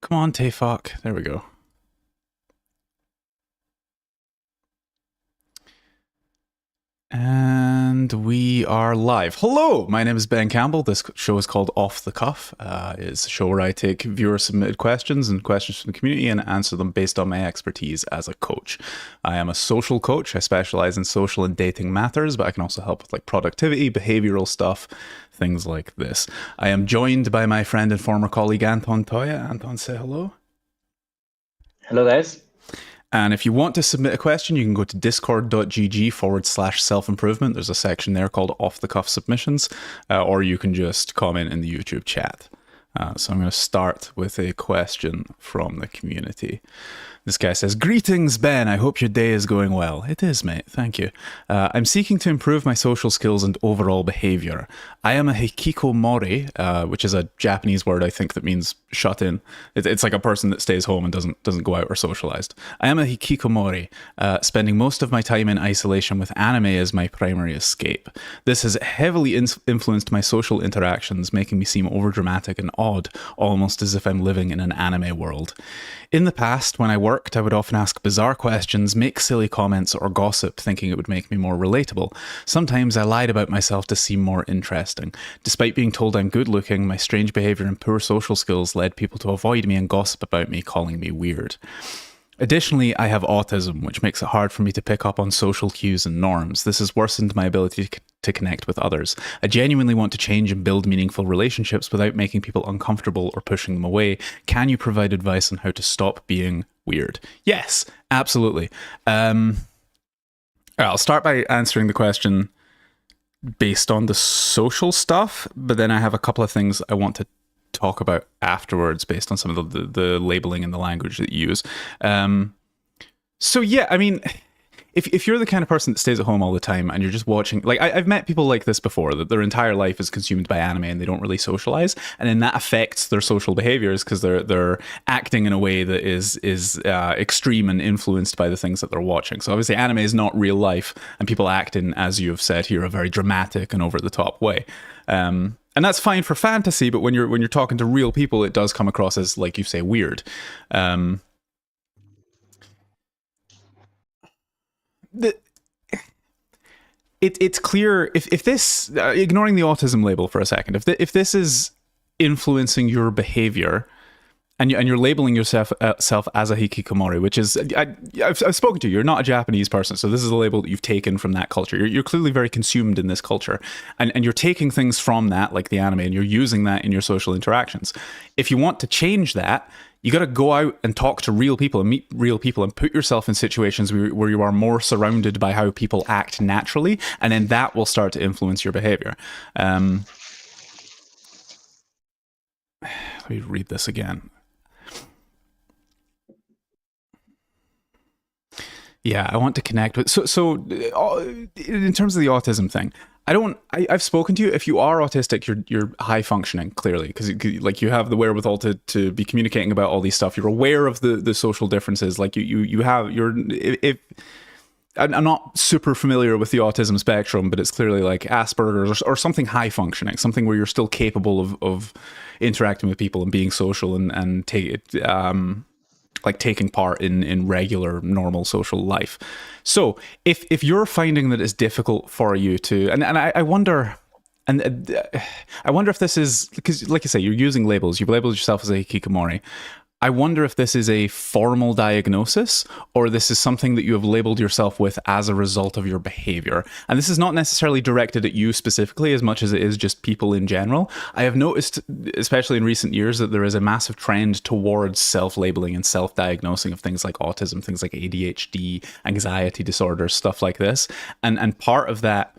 Come on, Tay-Fuck. There we go. And we are live. Hello, my name is Ben Campbell. This show is called Off the Cuff. It's a show where I take viewer-submitted questions and questions from the community and answer them based on my expertise as a coach. I am a social coach. I specialize in social and dating matters, but I can also help with like productivity, behavioral stuff, things like this. I am joined by my friend and former colleague Anton Toya. Anton, say hello. Hello, guys. And if you want to submit a question, you can go to discord.gg/self-improvement. There's a section there called Off the Cuff Submissions, or you can just comment in the YouTube chat. So I'm going to start with a question from the community. This guy says, "Greetings, Ben. I hope your day is going well." It is, mate. Thank you. I'm seeking to improve my social skills and overall behavior. I am a hikikomori, which is a Japanese word, I think, that means shut in. It's like a person that stays home and doesn't go out or socialized. I am a hikikomori, spending most of my time in isolation with anime as my primary escape. This has heavily influenced my social interactions, making me seem overdramatic and odd, almost as if I'm living in an anime world. In the past, when I worked, I would often ask bizarre questions, make silly comments, or gossip, thinking it would make me more relatable. Sometimes I lied about myself to seem more interesting. Despite being told I'm good looking, my strange behavior and poor social skills led people to avoid me and gossip about me, calling me weird. Additionally, I have autism, which makes it hard for me to pick up on social cues and norms. This has worsened my ability to connect with others. I genuinely want to change and build meaningful relationships without making people uncomfortable or pushing them away. Can you provide advice on how to stop being weird? Yes, absolutely. I'll start by answering the question based on the social stuff, but then I have a couple of things I want to talk about afterwards based on some of the labeling and the language that you use. So yeah, I mean, if you're the kind of person that stays at home all the time and you're just watching, like I've met people like this before, that their entire life is consumed by anime and they don't really socialize, and then that affects their social behaviors because they're acting in a way that is extreme and influenced by the things that they're watching. So obviously anime is not real life, and people act in, as you have said here, a very dramatic and over the top way. And that's fine for fantasy, but when you're talking to real people, it does come across as, like you say, weird. It's clear if this, ignoring the autism label for a second, if this is influencing your behavior, and you're labeling yourself as a hikikomori, which is, I've spoken to you, you're not a Japanese person, so this is a label that you've taken from that culture. You're clearly very consumed in this culture, and you're taking things from that, like the anime, and you're using that in your social interactions. If you want to change that, you got to go out and talk to real people and meet real people and put yourself in situations where you are more surrounded by how people act naturally, and then that will start to influence your behavior. Let me read this again. Yeah, I want to connect with. So in terms of the autism thing, I've spoken to you. If you are autistic, you're high functioning, clearly, because like you have the wherewithal to be communicating about all these stuff. You're aware of the social differences. Like if I'm not super familiar with the autism spectrum, but it's clearly like Asperger's or something high functioning, something where you're still capable of interacting with people and being social and taking part in regular, normal social life. So if you're finding that it's difficult for you to, and I wonder, I wonder if this is, because like I say, you're using labels, you've labeled yourself as a hikikomori. I wonder if this is a formal diagnosis or this is something that you have labeled yourself with as a result of your behavior. And this is not necessarily directed at you specifically as much as it is just people in general. I have noticed, especially in recent years, that there is a massive trend towards self-labeling and self-diagnosing of things like autism, things like ADHD, anxiety disorders, stuff like this. And part of that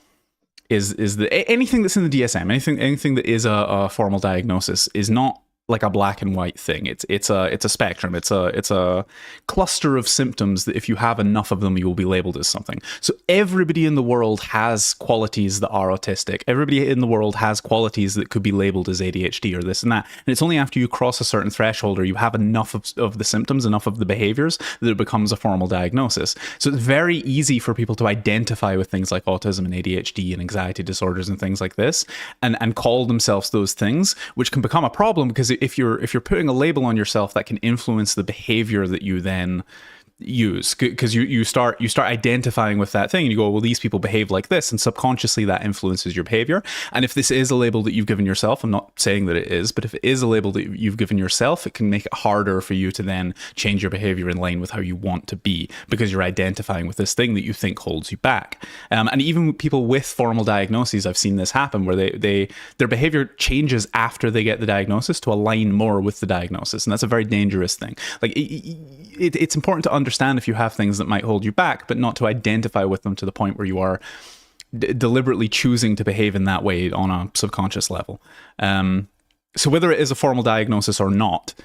is anything that's in the DSM, anything that is a formal diagnosis is not like a black and white thing. It's a spectrum. It's a cluster of symptoms that if you have enough of them, you will be labeled as something. So everybody in the world has qualities that are autistic. Everybody in the world has qualities that could be labeled as ADHD or this and that. And it's only after you cross a certain threshold or you have enough of the symptoms, enough of the behaviors, that it becomes a formal diagnosis. So it's very easy for people to identify with things like autism and ADHD and anxiety disorders and things like this, and call themselves those things, which can become a problem because if you're putting a label on yourself, that can influence the behavior that you then use, because you start identifying with that thing and you go, well, these people behave like this, and subconsciously that influences your behavior. And if this is a label that you've given yourself, I'm not saying that it is, but if it is a label that you've given yourself, it can make it harder for you to then change your behavior in line with how you want to be, because you're identifying with this thing that you think holds you back. And even people with formal diagnoses, I've seen this happen, where their behavior changes after they get the diagnosis to align more with the diagnosis, and that's a very dangerous thing. Like it's important to understand if you have things that might hold you back, but not to identify with them to the point where you are deliberately choosing to behave in that way on a subconscious level. So whether it is a formal diagnosis or not,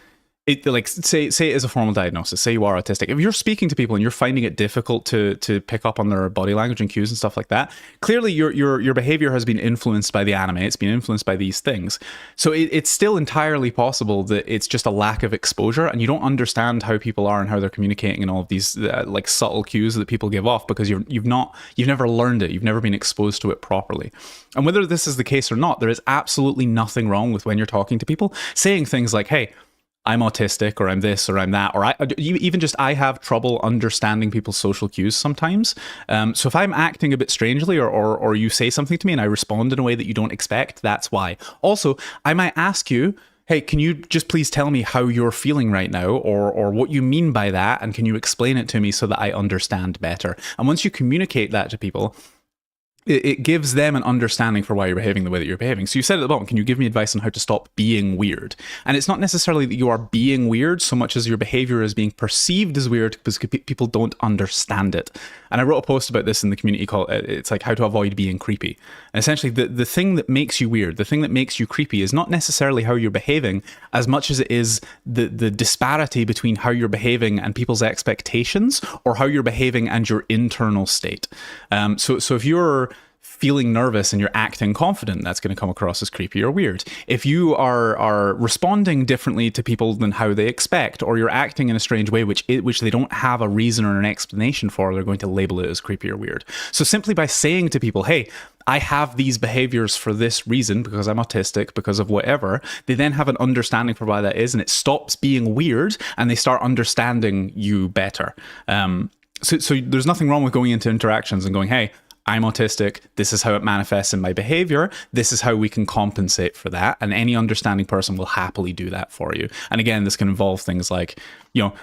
it, like say it is a formal diagnosis, say you are autistic, if you're speaking to people and you're finding it difficult to pick up on their body language and cues and stuff like that, clearly your behavior has been influenced by the anime, it's been influenced by these things. So it's still entirely possible that it's just a lack of exposure and you don't understand how people are and how they're communicating and all of these like subtle cues that people give off, because you've never learned it, you've never been exposed to it properly. And whether this is the case or not, there is absolutely nothing wrong with, when you're talking to people, saying things like, hey, I'm autistic, or I'm this, or I'm that, or I have trouble understanding people's social cues sometimes. So if I'm acting a bit strangely, or you say something to me and I respond in a way that you don't expect, that's why. Also, I might ask you, hey, can you just please tell me how you're feeling right now, or what you mean by that, and can you explain it to me so that I understand better? And once you communicate that to people, it gives them an understanding for why you're behaving the way that you're behaving. So you said at the bottom, can you give me advice on how to stop being weird? And it's not necessarily that you are being weird so much as your behavior is being perceived as weird because people don't understand it. And I wrote a post about this in the community called, it's like how to avoid being creepy. And essentially the thing that makes you weird, the thing that makes you creepy, is not necessarily how you're behaving as much as it is the disparity between how you're behaving and people's expectations, or how you're behaving and your internal state. So if you're feeling nervous and you're acting confident, that's going to come across as creepy or weird. If you are responding differently to people than how they expect, or you're acting in a strange way which they don't have a reason or an explanation for, they're going to label it as creepy or weird. So simply by saying to people, hey, I have these behaviors for this reason, because I'm autistic, because of whatever, they then have an understanding for why that is, and it stops being weird, and they start understanding you better. So there's nothing wrong with going into interactions and going, hey, I'm autistic, this is how it manifests in my behavior, this is how we can compensate for that, and any understanding person will happily do that for you. And again, this can involve things like,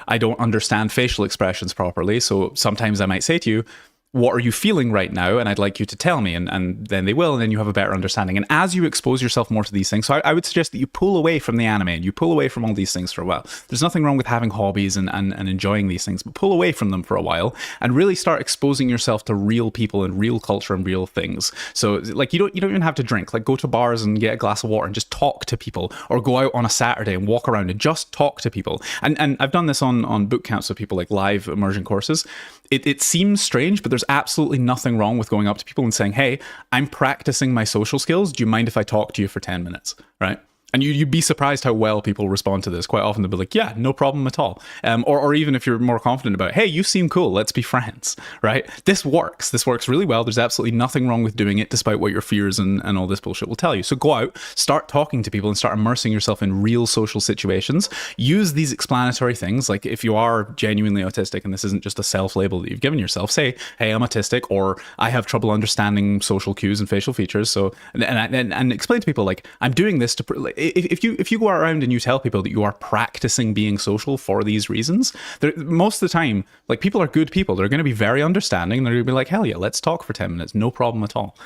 I don't understand facial expressions properly, so sometimes I might say to you, what are you feeling right now? And I'd like you to tell me. And then they will, and then you have a better understanding. And as you expose yourself more to these things, so I would suggest that you pull away from the anime and you pull away from all these things for a while. There's nothing wrong with having hobbies and enjoying these things, but pull away from them for a while and really start exposing yourself to real people and real culture and real things. So like you don't even have to drink, like go to bars and get a glass of water and just talk to people, or go out on a Saturday and walk around and just talk to people. And I've done this on boot camps with people, like live immersion courses. It seems strange, but there's absolutely nothing wrong with going up to people and saying, hey, I'm practicing my social skills. Do you mind if I talk to you for 10 minutes? Right? And you'd be surprised how well people respond to this. Quite often they'll be like, yeah, no problem at all. Or even if you're more confident about it, hey, you seem cool, let's be friends, right? This works really well. There's absolutely nothing wrong with doing it, despite what your fears and all this bullshit will tell you. So go out, start talking to people and start immersing yourself in real social situations. Use these explanatory things. Like if you are genuinely autistic and this isn't just a self-label that you've given yourself, say, hey, I'm autistic, or I have trouble understanding social cues and facial features. So, and explain to people, like, I'm doing this to, if you go around and you tell people that you are practicing being social for these reasons, most of the time, like, people are good people. They're going to be very understanding. They're going to be like, hell yeah, let's talk for 10 minutes. No problem at all.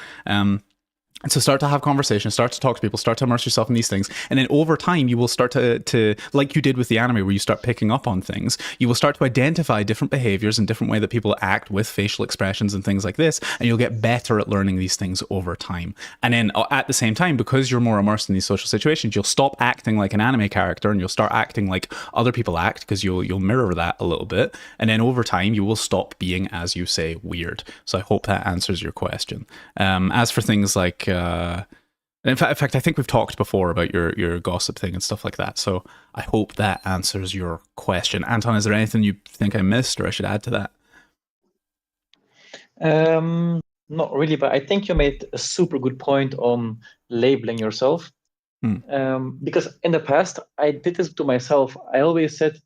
And so start to have conversations, start to talk to people, start to immerse yourself in these things. And then over time, you will start to, like you did with the anime, where you start picking up on things, you will start to identify different behaviors and different way that people act with facial expressions and things like this. And you'll get better at learning these things over time. And then at the same time, because you're more immersed in these social situations, you'll stop acting like an anime character and you'll start acting like other people act, because you'll mirror that a little bit. And then over time, you will stop being, as you say, weird. So I hope that answers your question. As for things like, in fact, I think we've talked before about your gossip thing and stuff like that. So I hope that answers your question. Anton, is there anything you think I missed or I should add to that? Not really, but I think you made a super good point on labeling yourself. Because in the past, I did this to myself. I always said,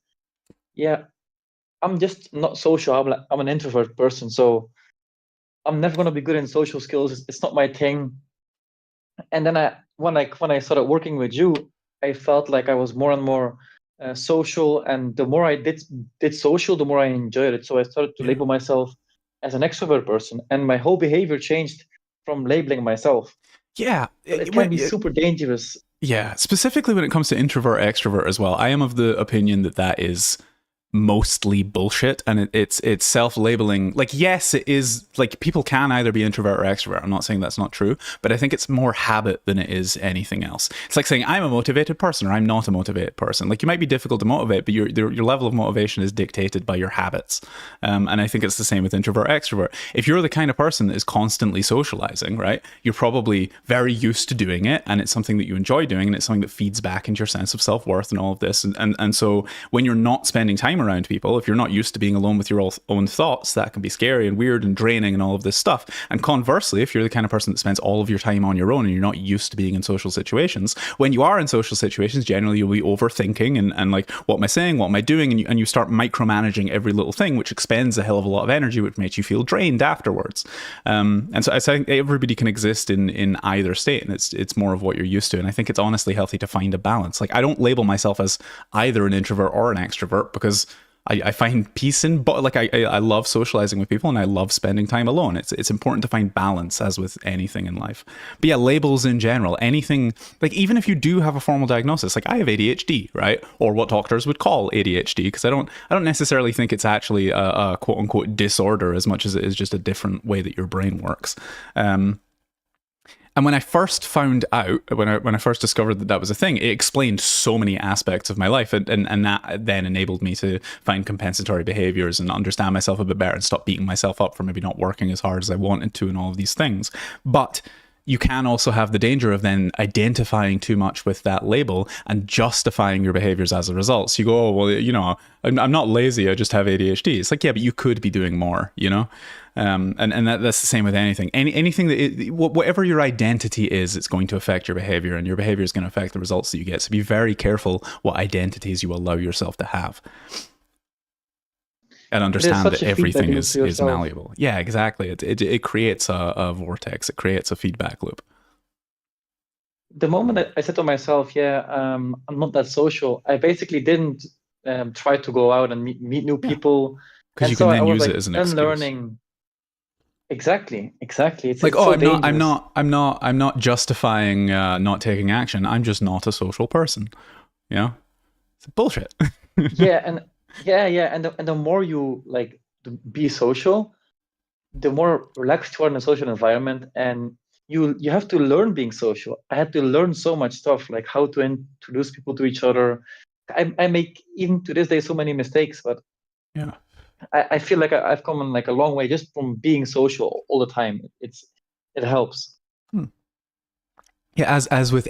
yeah, I'm just not social. I'm an introvert person. So I'm never going to be good in social skills. It's not my thing. And then when I started working with you, I felt like I was more and more social. And the more I did social, the more I enjoyed it. So I started to label myself as an extrovert person. And my whole behavior changed from labeling myself. Yeah. But it can be super dangerous. Yeah, specifically when it comes to introvert extrovert as well, I am of the opinion that that is mostly bullshit, and it's self-labeling. Like, yes, it is, like, people can either be introvert or extrovert. I'm not saying that's not true, but I think it's more habit than it is anything else. It's like saying I'm a motivated person or I'm not a motivated person. Like, you might be difficult to motivate, but your level of motivation is dictated by your habits. And I think it's the same with introvert extrovert. If you're the kind of person that is constantly socializing, right, you're probably very used to doing it, and it's something that you enjoy doing, and it's something that feeds back into your sense of self-worth and all of this. And so when you're not spending time around people, if you're not used to being alone with your own thoughts, that can be scary and weird and draining and all of this stuff. And conversely, if you're the kind of person that spends all of your time on your own and you're not used to being in social situations, when you are in social situations, generally you'll be overthinking and like, what am I saying? What am I doing? And you start micromanaging every little thing, which expends a hell of a lot of energy, which makes you feel drained afterwards. And so I think everybody can exist in either state, and it's more of what you're used to. And I think it's honestly healthy to find a balance. Like, I don't label myself as either an introvert or an extrovert, because I find peace in, but like I love socializing with people and I love spending time alone. It's important to find balance, as with anything in life. But yeah, labels in general, anything, like, even if you do have a formal diagnosis, like I have ADHD, right, or what doctors would call ADHD, because I don't necessarily think it's actually a quote unquote disorder as much as it is just a different way that your brain works. And when I first found out, when I first discovered that that was a thing, it explained so many aspects of my life, and that then enabled me to find compensatory behaviors and understand myself a bit better and stop beating myself up for maybe not working as hard as I wanted to and all of these things. But you can also have the danger of then identifying too much with that label and justifying your behaviors as a result. So you go, oh, well, you know, I'm not lazy, I just have ADHD. It's like, yeah, but you could be doing more, you know? And that's the same with anything. Anything that whatever your identity is, it's going to affect your behavior, and your behavior is going to affect the results that you get. So be very careful what identities you allow yourself to have. And understand that everything is malleable. Yeah, exactly. It creates a vortex. It creates a feedback loop. The moment I said to myself, yeah, I'm not that social, I basically didn't try to go out and meet new people. Because you can then use it as an excuse. Unlearning. Exactly. It's like, it's so I'm not justifying not taking action. I'm just not a social person. You know, it's bullshit. Yeah, and the more you like to be social, the more relaxed you are in a social environment, and you have to learn being social. I had to learn so much stuff, like how to introduce people to each other. I make, even to this day, so many mistakes, but yeah, I feel like I've come like a long way just from being social all the time. It helps. Yeah, as with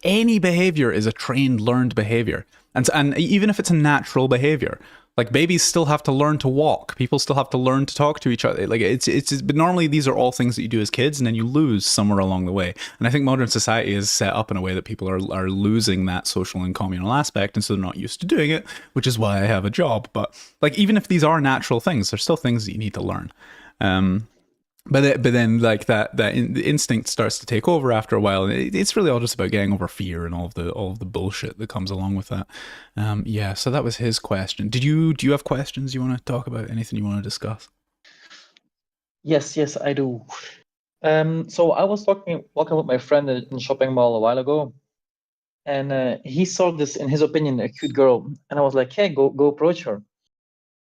any behavior is a trained, learned behavior, and even if it's a natural behavior, like babies still have to learn to walk. People still have to learn to talk to each other. Like but normally these are all things that you do as kids, and then you lose somewhere along the way. And I think modern society is set up in a way that people are losing that social and communal aspect, and so they're not used to doing it, which is why I have a job. But like, even if these are natural things, there's still things that you need to learn. But then like the instinct starts to take over after a while, and it's really all just about getting over fear and all of the bullshit that comes along with that. Yeah, so that was his question. Do you have questions you want to talk about? Anything you want to discuss? Yes, I do. So I was walking with my friend in a shopping mall a while ago, and he saw this, in his opinion, a cute girl, and I was like, "Hey, go approach her."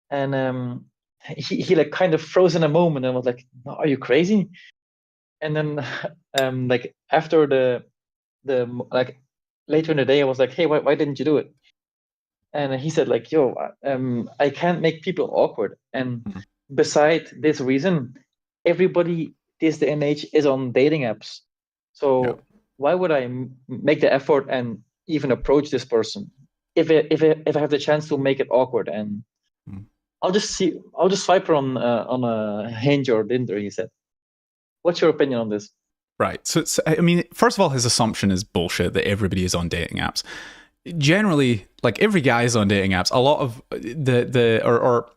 And he like kind of froze in a moment and was like, "No, are you crazy?" And then like after the like later in the day, I was like, "Hey, why didn't you do it?" And he said like, "Yo, I can't make people awkward. And beside this reason, everybody this day and age is on dating apps. So why would I make the effort and even approach this person if I have the chance to make it awkward? And I'll just swipe her on a Hinge or Tinder," he said. What's your opinion on this? Right. So, I mean, first of all, his assumption is bullshit that everybody is on dating apps. Generally, like every guy is on dating apps. A lot of or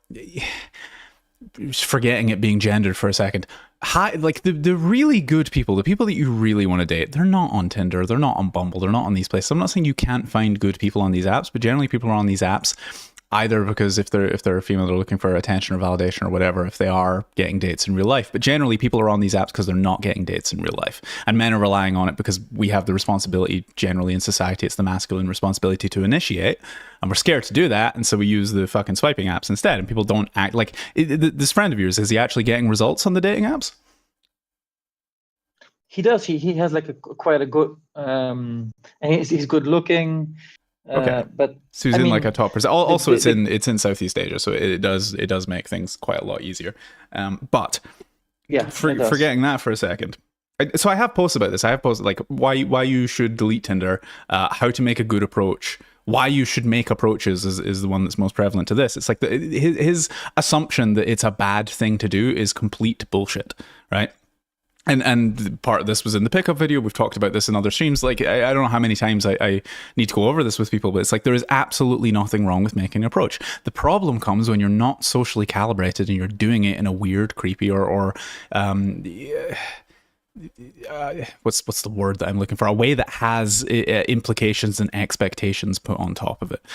forgetting it being gendered for a second. Like the really good people, the people that you really want to date, they're not on Tinder, they're not on Bumble, they're not on these places. I'm not saying you can't find good people on these apps, but generally people are on these apps either because if they're a female, they're looking for attention or validation or whatever, if they are getting dates in real life. But generally people are on these apps because they're not getting dates in real life. And men are relying on it because we have the responsibility, generally in society, it's the masculine responsibility to initiate. And we're scared to do that. And so we use the fucking swiping apps instead. And people don't act like this friend of yours, is he actually getting results on the dating apps? He does. He has like quite a good, and he's good looking. Okay, but so he's in like a top percent. Also, it's in Southeast Asia, so it does make things quite a lot easier. But yeah, forgetting that for a second. So I have posts about this. I have posted like why you should delete Tinder, how to make a good approach, why you should make approaches is the one that's most prevalent to this. It's like his assumption that it's a bad thing to do is complete bullshit, right? And part of this was in the pickup video. We've talked about this in other streams. Like, I don't know how many times I need to go over this with people, but it's like there is absolutely nothing wrong with making an approach. The problem comes when you're not socially calibrated and you're doing it in a weird, creepy, or what's the word that I'm looking for? A way that has implications and expectations put on top of it.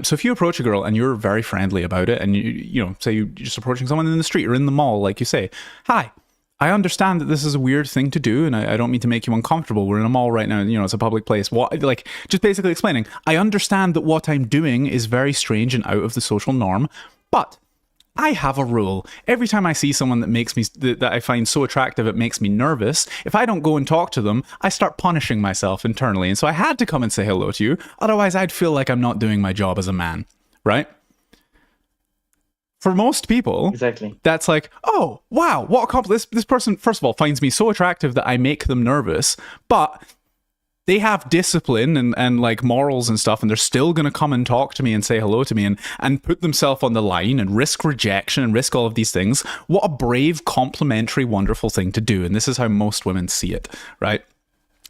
So if you approach a girl and you're very friendly about it, and you know, say you're just approaching someone in the street or in the mall, like you say, hi, I understand that this is a weird thing to do, and I don't mean to make you uncomfortable. We're in a mall right now, you know, it's a public place. Just basically explaining, I understand that what I'm doing is very strange and out of the social norm, but I have a rule. Every time I see someone that I find so attractive it makes me nervous, if I don't go and talk to them, I start punishing myself internally. And so I had to come and say hello to you. Otherwise, I'd feel like I'm not doing my job as a man, right? For most people, exactly, that's like, oh, wow, what a compliment. This person, first of all, finds me so attractive that I make them nervous, but they have discipline and like morals and stuff, and they're still going to come and talk to me and say hello to me and put themselves on the line and risk rejection and risk all of these things. What a brave, complimentary, wonderful thing to do. And this is how most women see it, right?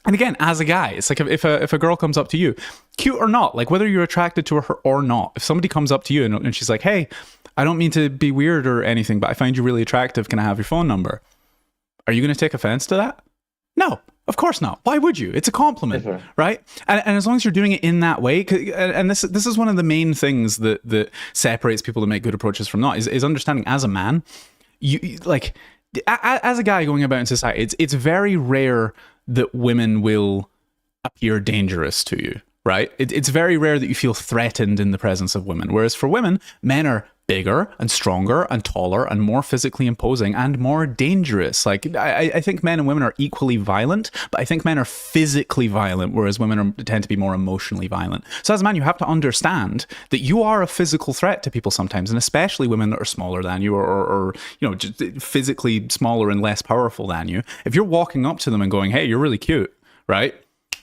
And again, as a guy, it's like if a girl comes up to you, cute or not, like whether you're attracted to her or not, if somebody comes up to you and she's like, hey, I don't mean to be weird or anything, but I find you really attractive. Can I have your phone number? Are you going to take offense to that? No, of course not. Why would you? It's a compliment, right? And as long as you're doing it in that way, and this is one of the main things that separates people that make good approaches from not, is understanding as a man, you like, as a guy going about in society, it's very rare that women will appear dangerous to you, right? It's very rare that you feel threatened in the presence of women. Whereas for women, men are bigger and stronger and taller and more physically imposing and more dangerous. Like, I think men and women are equally violent, but I think men are physically violent, whereas women tend to be more emotionally violent. So as a man, you have to understand that you are a physical threat to people sometimes, and especially women that are smaller than you or you know, just physically smaller and less powerful than you. If you're walking up to them and going, hey, you're really cute, right?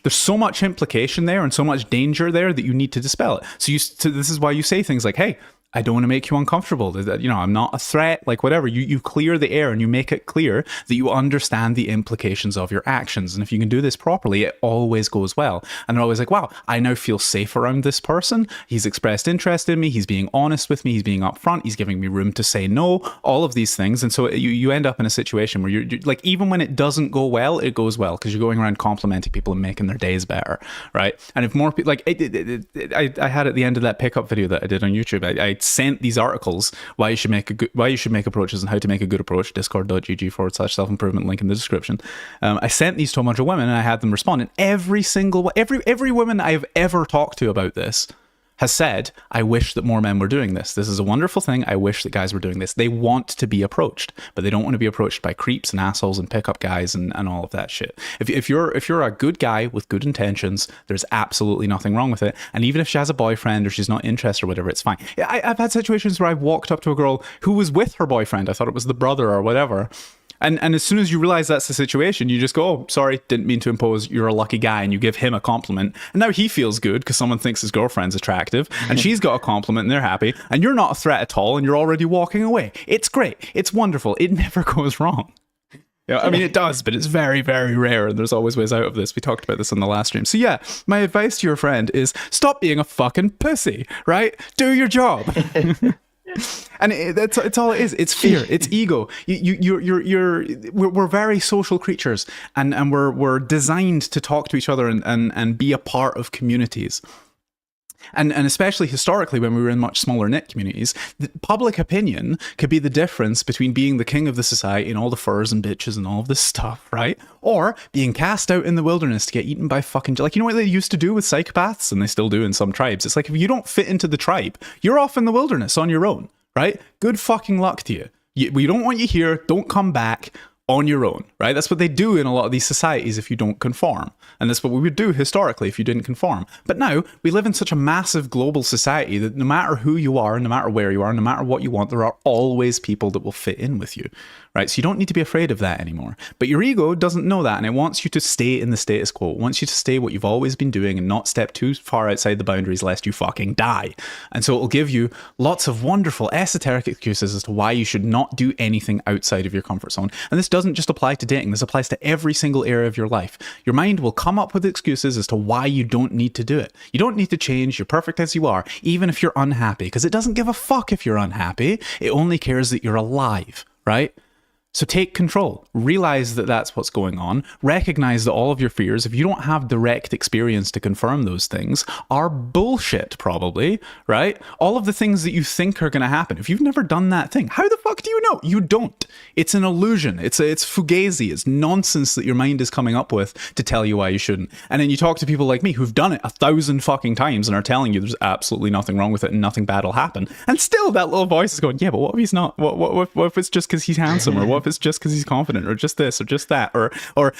There's so much implication there and so much danger there that you need to dispel it. So this is why you say things like, hey, I don't want to make you uncomfortable. You know, I'm not a threat, like whatever. You clear the air and you make it clear that you understand the implications of your actions. And if you can do this properly, it always goes well. And they're always like, wow, I now feel safe around this person. He's expressed interest in me. He's being honest with me. He's being upfront. He's giving me room to say no, all of these things. And so you end up in a situation where you're like, even when it doesn't go well, it goes well because you're going around complimenting people and making their days better, right? And if more people, like I had at the end of that pickup video that I did on YouTube, I sent these articles why you should make approaches and how to make a good approach, discord.gg/self-improvement, link in the description. I sent these to a bunch of women and I had them respond, and every woman I have ever talked to about this has said, I wish that more men were doing this. This is a wonderful thing. I wish that guys were doing this. They want to be approached, but they don't want to be approached by creeps and assholes and pickup guys and all of that shit. If you're a good guy with good intentions, there's absolutely nothing wrong with it. And even if she has a boyfriend or she's not interested or whatever, it's fine. I've had situations where I've walked up to a girl who was with her boyfriend. I thought it was the brother or whatever. And as soon as you realize that's the situation, you just go, oh, sorry, didn't mean to impose, you're a lucky guy, and you give him a compliment. And now he feels good because someone thinks his girlfriend's attractive, and she's got a compliment and they're happy, and you're not a threat at all, and you're already walking away. It's great. It's wonderful. It never goes wrong. Yeah, I mean, it does, but it's very, very rare, and there's always ways out of this. We talked about this on the last stream. So yeah, my advice to your friend is stop being a fucking pussy, right? Do your job. And it's all it is. It's fear. It's ego. We're very social creatures, and we're designed to talk to each other and be a part of communities. And especially historically, when we were in much smaller knit communities, the public opinion could be the difference between being the king of the society and all the furs and bitches and all of this stuff, right? Or being cast out in the wilderness to get eaten by fucking... Like, you know what they used to do with psychopaths? And they still do in some tribes. It's like, if you don't fit into the tribe, you're off in the wilderness on your own, right? Good fucking luck to you. We don't want you here. Don't come back. On your own, right? That's what they do in a lot of these societies if you don't conform. And that's what we would do historically if you didn't conform. But now, we live in such a massive global society that no matter who you are, no matter where you are, no matter what you want, there are always people that will fit in with you, right? So you don't need to be afraid of that anymore. But your ego doesn't know that, and it wants you to stay in the status quo. It wants you to stay what you've always been doing and not step too far outside the boundaries lest you fucking die. And so it'll give you lots of wonderful esoteric excuses as to why you should not do anything outside of your comfort zone. And this doesn't just apply to dating. This applies to every single area of your life. Your mind will come up with excuses as to why you don't need to do it. You don't need to change. You're perfect as you are, even if you're unhappy, because it doesn't give a fuck if you're unhappy. It only cares that you're alive, right? So take control. Realize that that's what's going on. Recognize that all of your fears, if you don't have direct experience to confirm those things, are bullshit, probably, right? All of the things that you think are going to happen. If you've never done that thing, how the fuck do you know? You don't. It's an illusion. It's fugazi. It's nonsense that your mind is coming up with to tell you why you shouldn't. And then you talk to people like me who've done it 1,000 fucking times and are telling you there's absolutely nothing wrong with it and nothing bad will happen. And still that little voice is going, yeah, but what if he's not? What if it's just because he's handsome? Or what if it's just because he's confident, or just this, or just that, or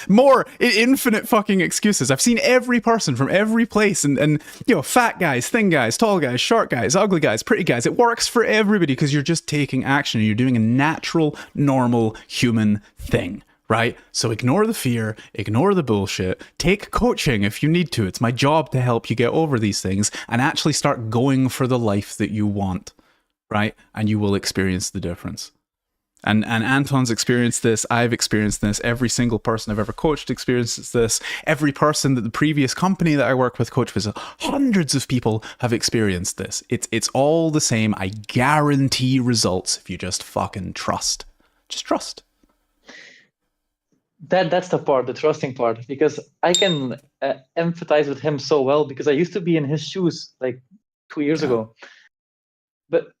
more infinite fucking excuses. I've seen every person from every place, and you know, fat guys, thin guys, tall guys, short guys, ugly guys, pretty guys. It works for everybody because you're just taking action and you're doing a natural, normal human thing. Right? So ignore the fear, ignore the bullshit, take coaching if you need to. It's my job to help you get over these things and actually start going for the life that you want. Right? And you will experience the difference. And Anton's experienced this. I've experienced this. Every single person I've ever coached experiences this. Every person that the previous company that I work with coach with, hundreds of people have experienced this. It's all the same. I guarantee results if you just fucking trust. Just trust. That's the part, the trusting part, because I can empathize with him so well because I used to be in his shoes like 2 years ago. But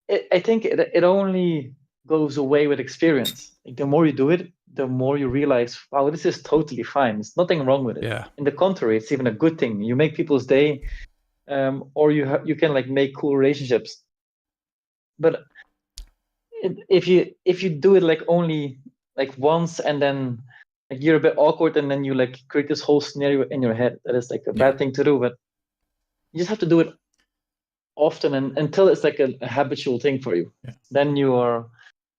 I think it only goes away with experience. Like, the more you do it, the more you realize, wow, this is totally fine. There's nothing wrong with it. Yeah. In the contrary, it's even a good thing. You make people's day, or you can like make cool relationships. But if you do it like only like once, and then like you're a bit awkward, and then you like create this whole scenario in your head, that is like a bad thing to do. But you just have to do it often, and until it's like a habitual thing for you. Yeah. Then you are.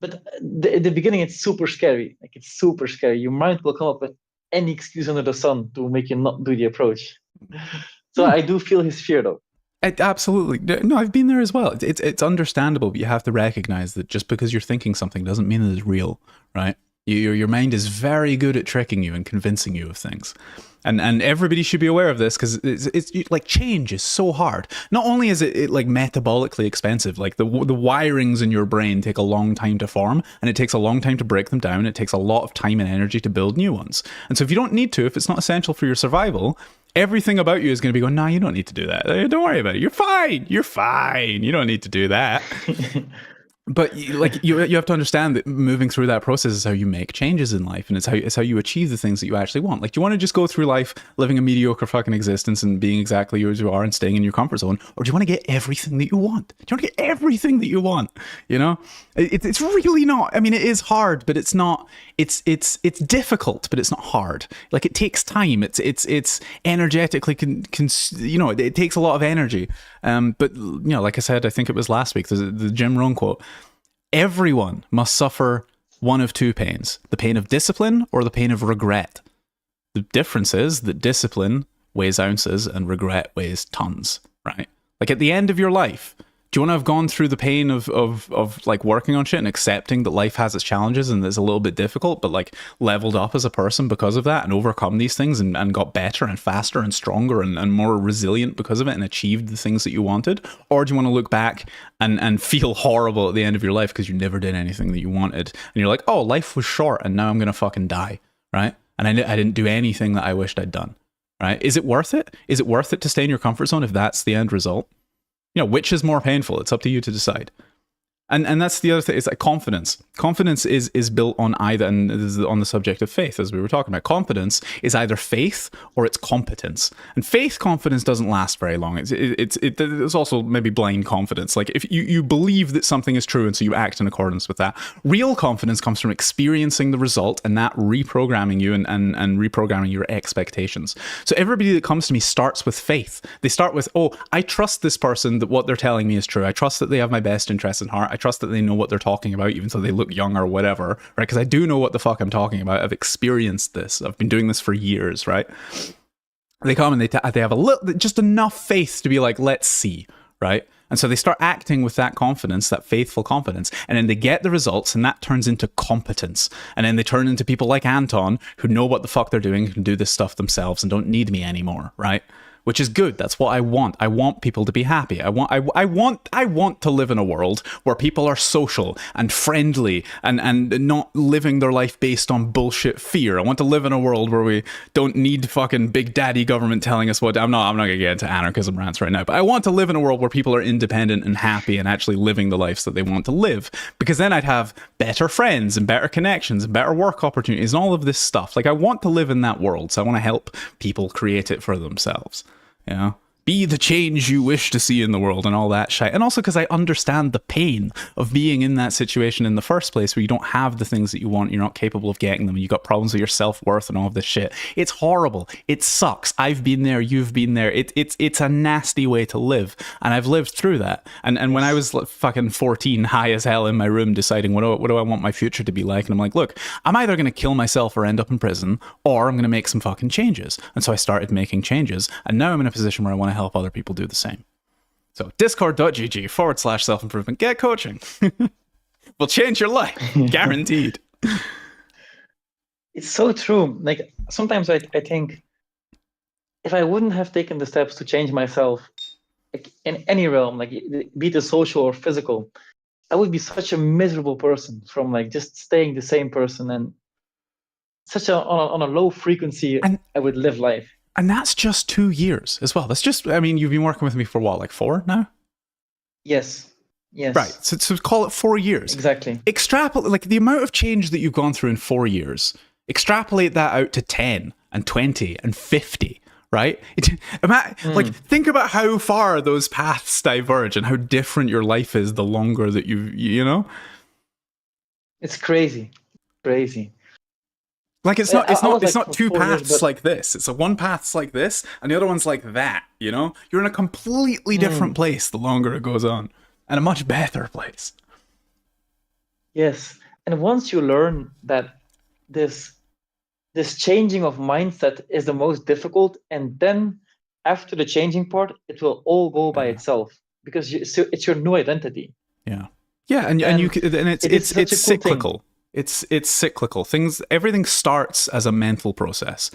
But in the beginning, it's super scary. Like, it's super scary. Your mind will come up with any excuse under the sun to make you not do the approach. So I do feel his fear, though. Absolutely. No, I've been there as well. It's understandable, but you have to recognize that just because you're thinking something doesn't mean that it's real, right? Your mind is very good at tricking you and convincing you of things. And everybody should be aware of this, because it's like, change is so hard. Not only is it like metabolically expensive, like the wirings in your brain take a long time to form, and it takes a long time to break them down. It takes a lot of time and energy to build new ones. And so if you don't need to, if it's not essential for your survival, everything about you is going to be going, no, you don't need to do that. Don't worry about it. You're fine. You're fine. You don't need to do that. But like you have to understand that moving through that process is how you make changes in life, and it's how you achieve the things that you actually want. Like, do you want to just go through life living a mediocre fucking existence and being exactly as you are and staying in your comfort zone, or do you want to get everything that you want? Do you want to get everything that you want? You know, it's really not. I mean, it is hard, but it's not. It's difficult, but it's not hard. Like, it takes time. It's energetically it takes a lot of energy. But you know, like I said, I think it was last week. There's the Jim Rohn quote. Everyone must suffer one of two pains: the pain of discipline or the pain of regret. The difference is that discipline weighs ounces and regret weighs tons, right? Like, at the end of your life, Do you want to have gone through the pain of like working on shit and accepting that life has its challenges and it's a little bit difficult, but like leveled up as a person because of that and overcome these things and got better and faster and stronger and more resilient because of it and achieved the things that you wanted? Or do you want to look back and feel horrible at the end of your life because you never did anything that you wanted? And you're like, oh, life was short and now I'm going to fucking die, right? And I didn't do anything that I wished I'd done, right? Is it worth it? Is it worth it to stay in your comfort zone if that's the end result? You know, which is more painful? It's up to you to decide. And that's the other thing, is like confidence. Confidence is built on either, and this is on the subject of faith, as we were talking about. Confidence is either faith or it's competence. And faith confidence doesn't last very long. It's also maybe blind confidence. Like if you believe that something is true and so you act in accordance with that. Real confidence comes from experiencing the result and that reprogramming you and reprogramming your expectations. So everybody that comes to me starts with faith. They start with, oh, I trust this person that what they're telling me is true. I trust that they have my best interests in heart. I trust that they know what they're talking about, even though they look young or whatever, right? Because I do know what the fuck I'm talking about. I've experienced this. I've been doing this for years, right? They come and they have a little, just enough faith to be like, let's see, right? And so they start acting with that confidence, that faithful confidence, and then they get the results, and that turns into competence. And then they turn into people like Anton, who know what the fuck they're doing, can do this stuff themselves and don't need me anymore, right? Which is good. That's what I want. I want people to be happy. I want to live in a world where people are social and friendly and not living their life based on bullshit fear. I want to live in a world where we don't need fucking big daddy government telling us what. I'm not going to get into anarchism rants right now, but I want to live in a world where people are independent and happy and actually living the lives that they want to live, because then I'd have better friends and better connections and better work opportunities and all of this stuff. Like, I want to live in that world, so I want to help people create it for themselves. You know, be the change you wish to see in the world and all that shit. And also because I understand the pain of being in that situation in the first place where you don't have the things that you want, you're not capable of getting them, and you've got problems with your self-worth and all of this shit. It's horrible. It sucks. I've been there. You've been there. It's a nasty way to live. And I've lived through that. And when I was like fucking 14, high as hell in my room, deciding what do I want my future to be like? And I'm like, look, I'm either going to kill myself or end up in prison, or I'm going to make some fucking changes. And so I started making changes. And now I'm in a position where I want to help other people do the same. So discord.gg/self-improvement. Get coaching. Will change your life. Guaranteed. It's so true. Like, sometimes I think if I wouldn't have taken the steps to change myself, like in any realm, like be it social or physical, I would be such a miserable person from like just staying the same person, and such on a low frequency. And I would live life. And that's just 2 years as well. That's just, I mean, you've been working with me for what, like 4 now? Yes. Right. So call it 4 years. Exactly. Extrapolate, like the amount of change that you've gone through in 4 years, extrapolate that out to 10 and 20 and 50, right? Like, think about how far those paths diverge and how different your life is the longer that you know? It's crazy. Crazy. Like, it's not two paths like this. It's one path's like this, and the other one's like that, you know? You're in a completely different place the longer it goes on, and a much better place. Yes. And once you learn that this changing of mindset is the most difficult, and then after the changing part, it will all go by itself, because it's your new identity. Yeah. Yeah, and it's cyclical. It's cyclical. Everything starts as a mental process.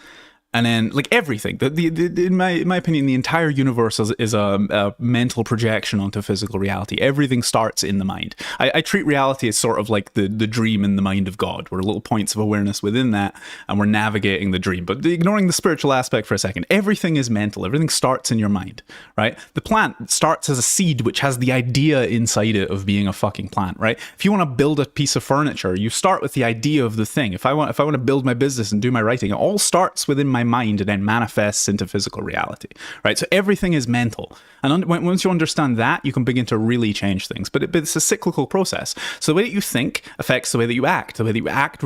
And then, like everything, in my opinion, the entire universe is a mental projection onto physical reality. Everything starts in the mind. I treat reality as sort of like the dream in the mind of God. We're little points of awareness within that, and we're navigating the dream. But ignoring the spiritual aspect for a second, everything is mental. Everything starts in your mind, right? The plant starts as a seed, which has the idea inside it of being a fucking plant, right? If you want to build a piece of furniture, you start with the idea of the thing. If I want to build my business and do my writing, it all starts within my mind and then manifests into physical reality, right? So everything is mental, and once you understand that, you can begin to really change things. But it's a cyclical process. So the way that you think affects the way that you act. The way that you act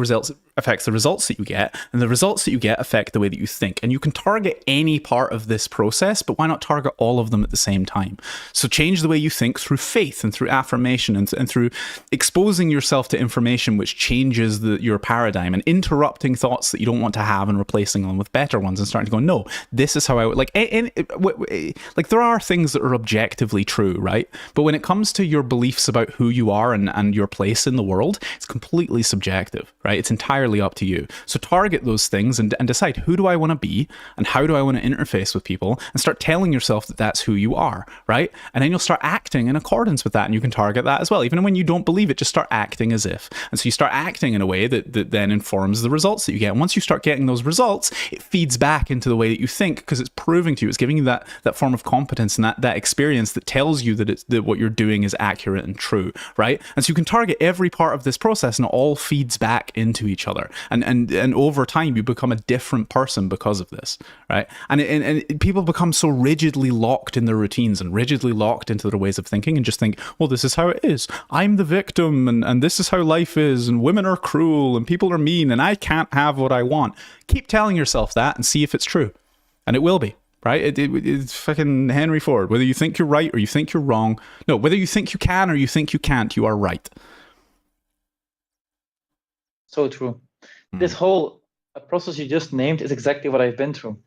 affects the results that you get, and the results that you get affect the way that you think. And you can target any part of this process, but why not target all of them at the same time? So change the way you think through faith and through affirmation and through exposing yourself to information which changes your paradigm, and interrupting thoughts that you don't want to have and replacing them with better ones, and starting to go, no, this is how I would like. Like there are things that are objectively true, right? But when it comes to your beliefs about who you are and your place in the world, it's completely subjective, right? It's entirely up to you. So target those things and decide, who do I want to be and how do I want to interface with people, and start telling yourself that that's who you are, right? And then you'll start acting in accordance with that, and you can target that as well. Even when you don't believe it, just start acting as if. And so you start acting in a way that then informs the results that you get. And once you start getting those results, it feeds back into the way that you think, because it's proving to you, it's giving you that form of competence and that experience that tells you that what you're doing is accurate and true, right? And so you can target every part of this process, and it all feeds back into each other. And over time, you become a different person because of this, right? And people become so rigidly locked in their routines and rigidly locked into their ways of thinking, and just think, well, this is how it is. I'm the victim, and this is how life is, and women are cruel, and people are mean, and I can't have what I want. Keep telling yourself that and see if it's true. And it will be, right? It's fucking Henry Ford. Whether you think you're right or you think you're wrong. No, whether you think you can or you think you can't, you are right. So true. This whole process you just named is exactly what I've been through.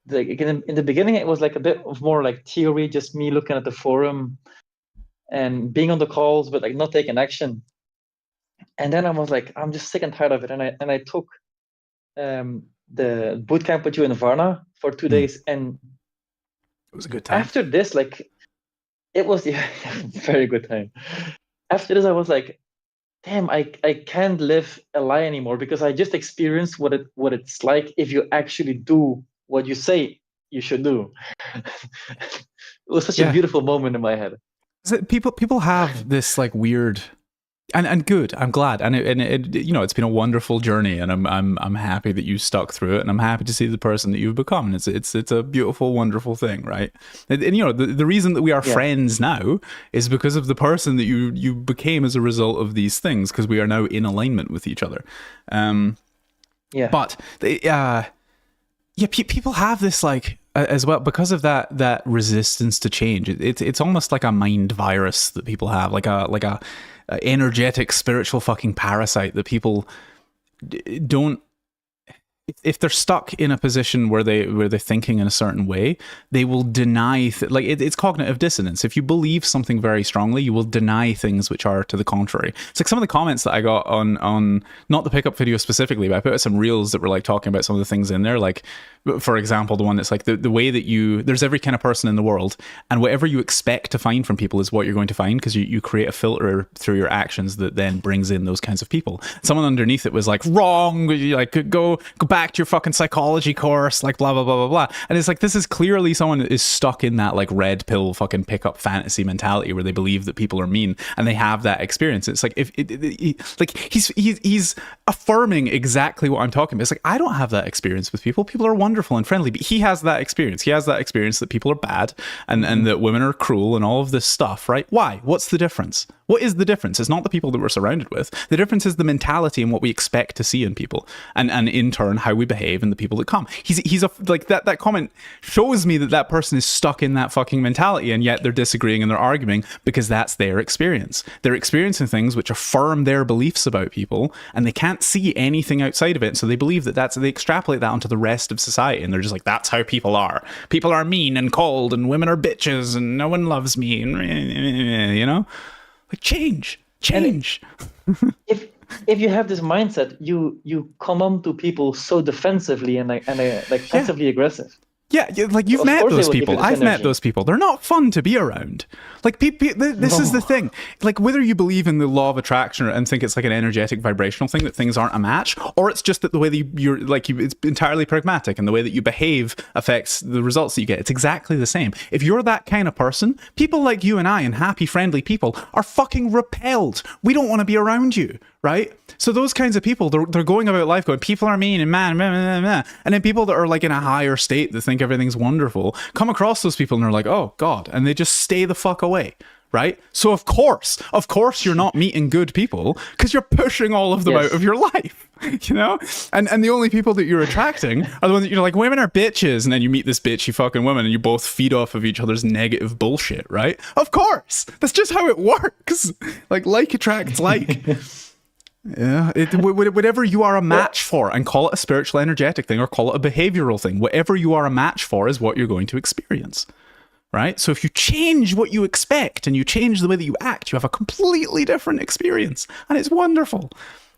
In the beginning, it was like a bit of more like theory, just me looking at the forum and being on the calls, but like not taking action. And then I was like, I'm just sick and tired of it. And I took the boot camp with you in Varna for 2 days, and it was a good time. After this, like, it was a very good time. After this, I was like, damn, I can't live a lie anymore, because I just experienced what it's like if you actually do what you say you should do. It was such a beautiful moment in my head. People have this like weird, and good. I'm glad, and it you know, it's been a wonderful journey, and I'm happy that you stuck through it, and I'm happy to see the person that you've become. And it's a beautiful, wonderful thing, right? And you know, the reason that we are friends now is because of the person that you became as a result of these things, because we are now in alignment with each other. But people have this like, as well, because of that resistance to change. It's almost like a mind virus that people have, like a energetic spiritual fucking parasite that people don't. If they're stuck in a position where they're thinking in a certain way, they will deny it's cognitive dissonance. If you believe something very strongly, you will deny things which are to the contrary. It's like some of the comments that I got on not the pickup video specifically, but I put out some reels that were like talking about some of the things in there. Like, for example, the one that's like the way that there's every kind of person in the world, and whatever you expect to find from people is what you're going to find, because you create a filter through your actions that then brings in those kinds of people. Someone underneath it was like, wrong, like go back to your fucking psychology course, like blah blah blah blah blah. And it's like, this is clearly someone that is stuck in that like red pill fucking pickup fantasy mentality where they believe that people are mean, and they have that experience. It's like, he's affirming exactly what I'm talking about. It's like, I don't have that experience with people. People are wonderful and friendly, but he has that experience. He has that experience that people are bad, and that women are cruel and all of this stuff, right? Why? What's the difference? What is the difference? It's not the people that we're surrounded with. The difference is the mentality and what we expect to see in people, and in turn how we behave and the people that come. He's like that comment shows me that person is stuck in that fucking mentality, and yet they're disagreeing and they're arguing because that's their experience. They're experiencing things which affirm their beliefs about people, and they can't see anything outside of it. So they believe they extrapolate that onto the rest of society, and they're just like, that's how people are. People are mean and cold, and women are bitches, and no one loves me, and you know. Like, change. If you have this mindset, you come on to people so defensively and passively aggressive. Yeah, like you've met those people. I've met those people. They're not fun to be around. Like, this is the thing. Like, whether you believe in the law of attraction and think it's like an energetic vibrational thing, that things aren't a match, or it's just that the way that it's entirely pragmatic, and the way that you behave affects the results that you get. It's exactly the same. If you're that kind of person, people like you and I and happy, friendly people are fucking repelled. We don't want to be around you, right? So those kinds of people, they're going about life going, people are mean and man, and then people that are like in a higher state that think everything's wonderful come across those people and they're like, oh God, and they just stay the fuck away, right? So of course you're not meeting good people because you're pushing all of them out of your life, you know? And the only people that you're attracting are the ones that you're like, women are bitches, and then you meet this bitchy fucking woman and you both feed off of each other's negative bullshit, right? Of course. That's just how it works. Like attracts like. Yeah, whatever you are a match for, and call it a spiritual energetic thing or call it a behavioral thing, whatever you are a match for is what you're going to experience. Right? So if you change what you expect and you change the way that you act, you have a completely different experience. And it's wonderful.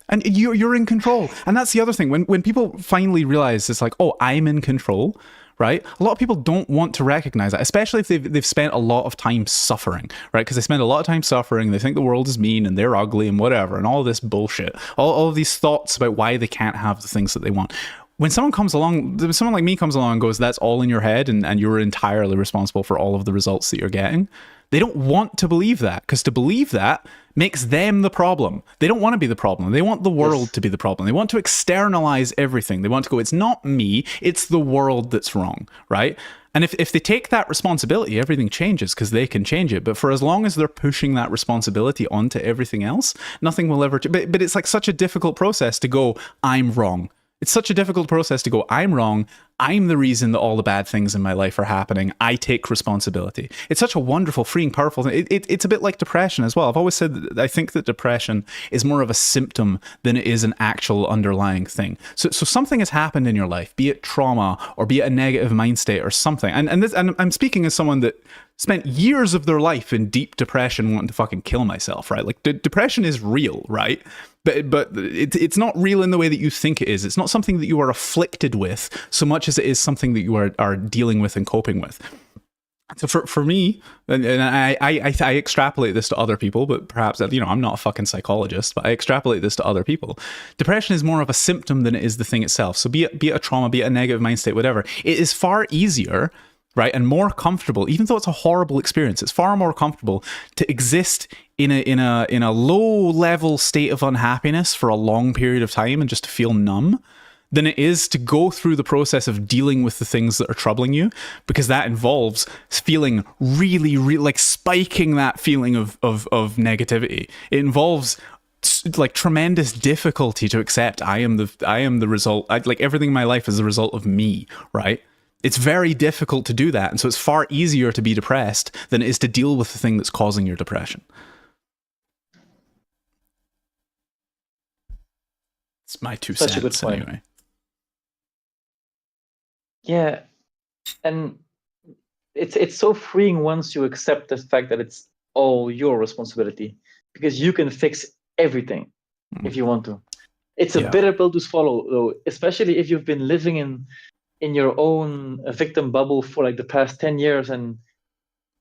And you're in control. And that's the other thing. When people finally realize it's like, oh, I'm in control, right? A lot of people don't want to recognize that, especially if they've spent a lot of time suffering, right? Because they spend a lot of time suffering. They think the world is mean and they're ugly and whatever, and all this bullshit. All of these thoughts about why they can't have the things that they want. When someone like me comes along and goes, that's all in your head and you're entirely responsible for all of the results that you're getting, they don't want to believe that, because to believe that makes them the problem. They don't want to be the problem. They want the world to be the problem. They want to externalize everything. They want to go, it's not me, it's the world that's wrong, right? And if they take that responsibility, everything changes because they can change it. But for as long as they're pushing that responsibility onto everything else, nothing will ever... But it's like such a difficult process to go, I'm wrong. It's such a difficult process to go, I'm wrong. I'm the reason that all the bad things in my life are happening. I take responsibility. It's such a wonderful, freeing, powerful thing. It's a bit like depression as well. I've always said that I think that depression is more of a symptom than it is an actual underlying thing. So something has happened in your life, be it trauma or be it a negative mind state or something. And I'm speaking as someone that spent years of their life in deep depression wanting to fucking kill myself, right? Like depression is real, right? But it's not real in the way that you think it is. It's not something that you are afflicted with so much as it is something that you are dealing with and coping with. So for me, and I extrapolate this to other people, but perhaps, you know, I'm not a fucking psychologist, but I extrapolate this to other people. Depression is more of a symptom than it is the thing itself. So be it a trauma, be it a negative mind state, whatever, it is far easier, right, and more comfortable, even though it's a horrible experience, it's far more comfortable to exist in a low level state of unhappiness for a long period of time and just to feel numb than it is to go through the process of dealing with the things that are troubling you, because that involves feeling really like spiking that feeling of negativity. It involves like tremendous difficulty to accept I am the result. Like everything in my life is the result of me, right? It's very difficult to do that. And so it's far easier to be depressed than it is to deal with the thing that's causing your depression. It's my two Such a good cents point. anyway. Yeah, and it's so freeing once you accept the fact that it's all your responsibility, because you can fix everything if you want to. It's a bitter pill to swallow, though, especially if you've been living in your own victim bubble for like the past 10 years, and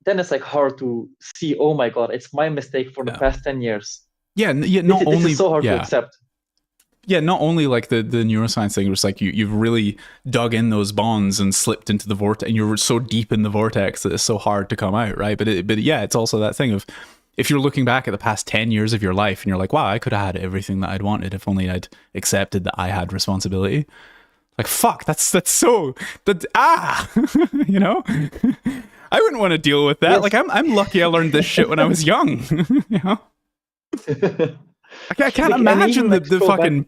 then it's like hard to see, oh my god, it's my mistake for the past 10 years. This is so hard to accept. Yeah, not only like the neuroscience thing, it's like you've really dug in those bonds and slipped into the vortex, and you're so deep in the vortex that it's so hard to come out, right? But it's also that thing of, if you're looking back at the past 10 years of your life and you're like, wow, I could have had everything that I'd wanted if only I'd accepted that I had responsibility. Like, fuck, that's you know? I wouldn't want to deal with that. Yes. Like, I'm lucky I learned this shit when I was young, you know? I can't imagine the fucking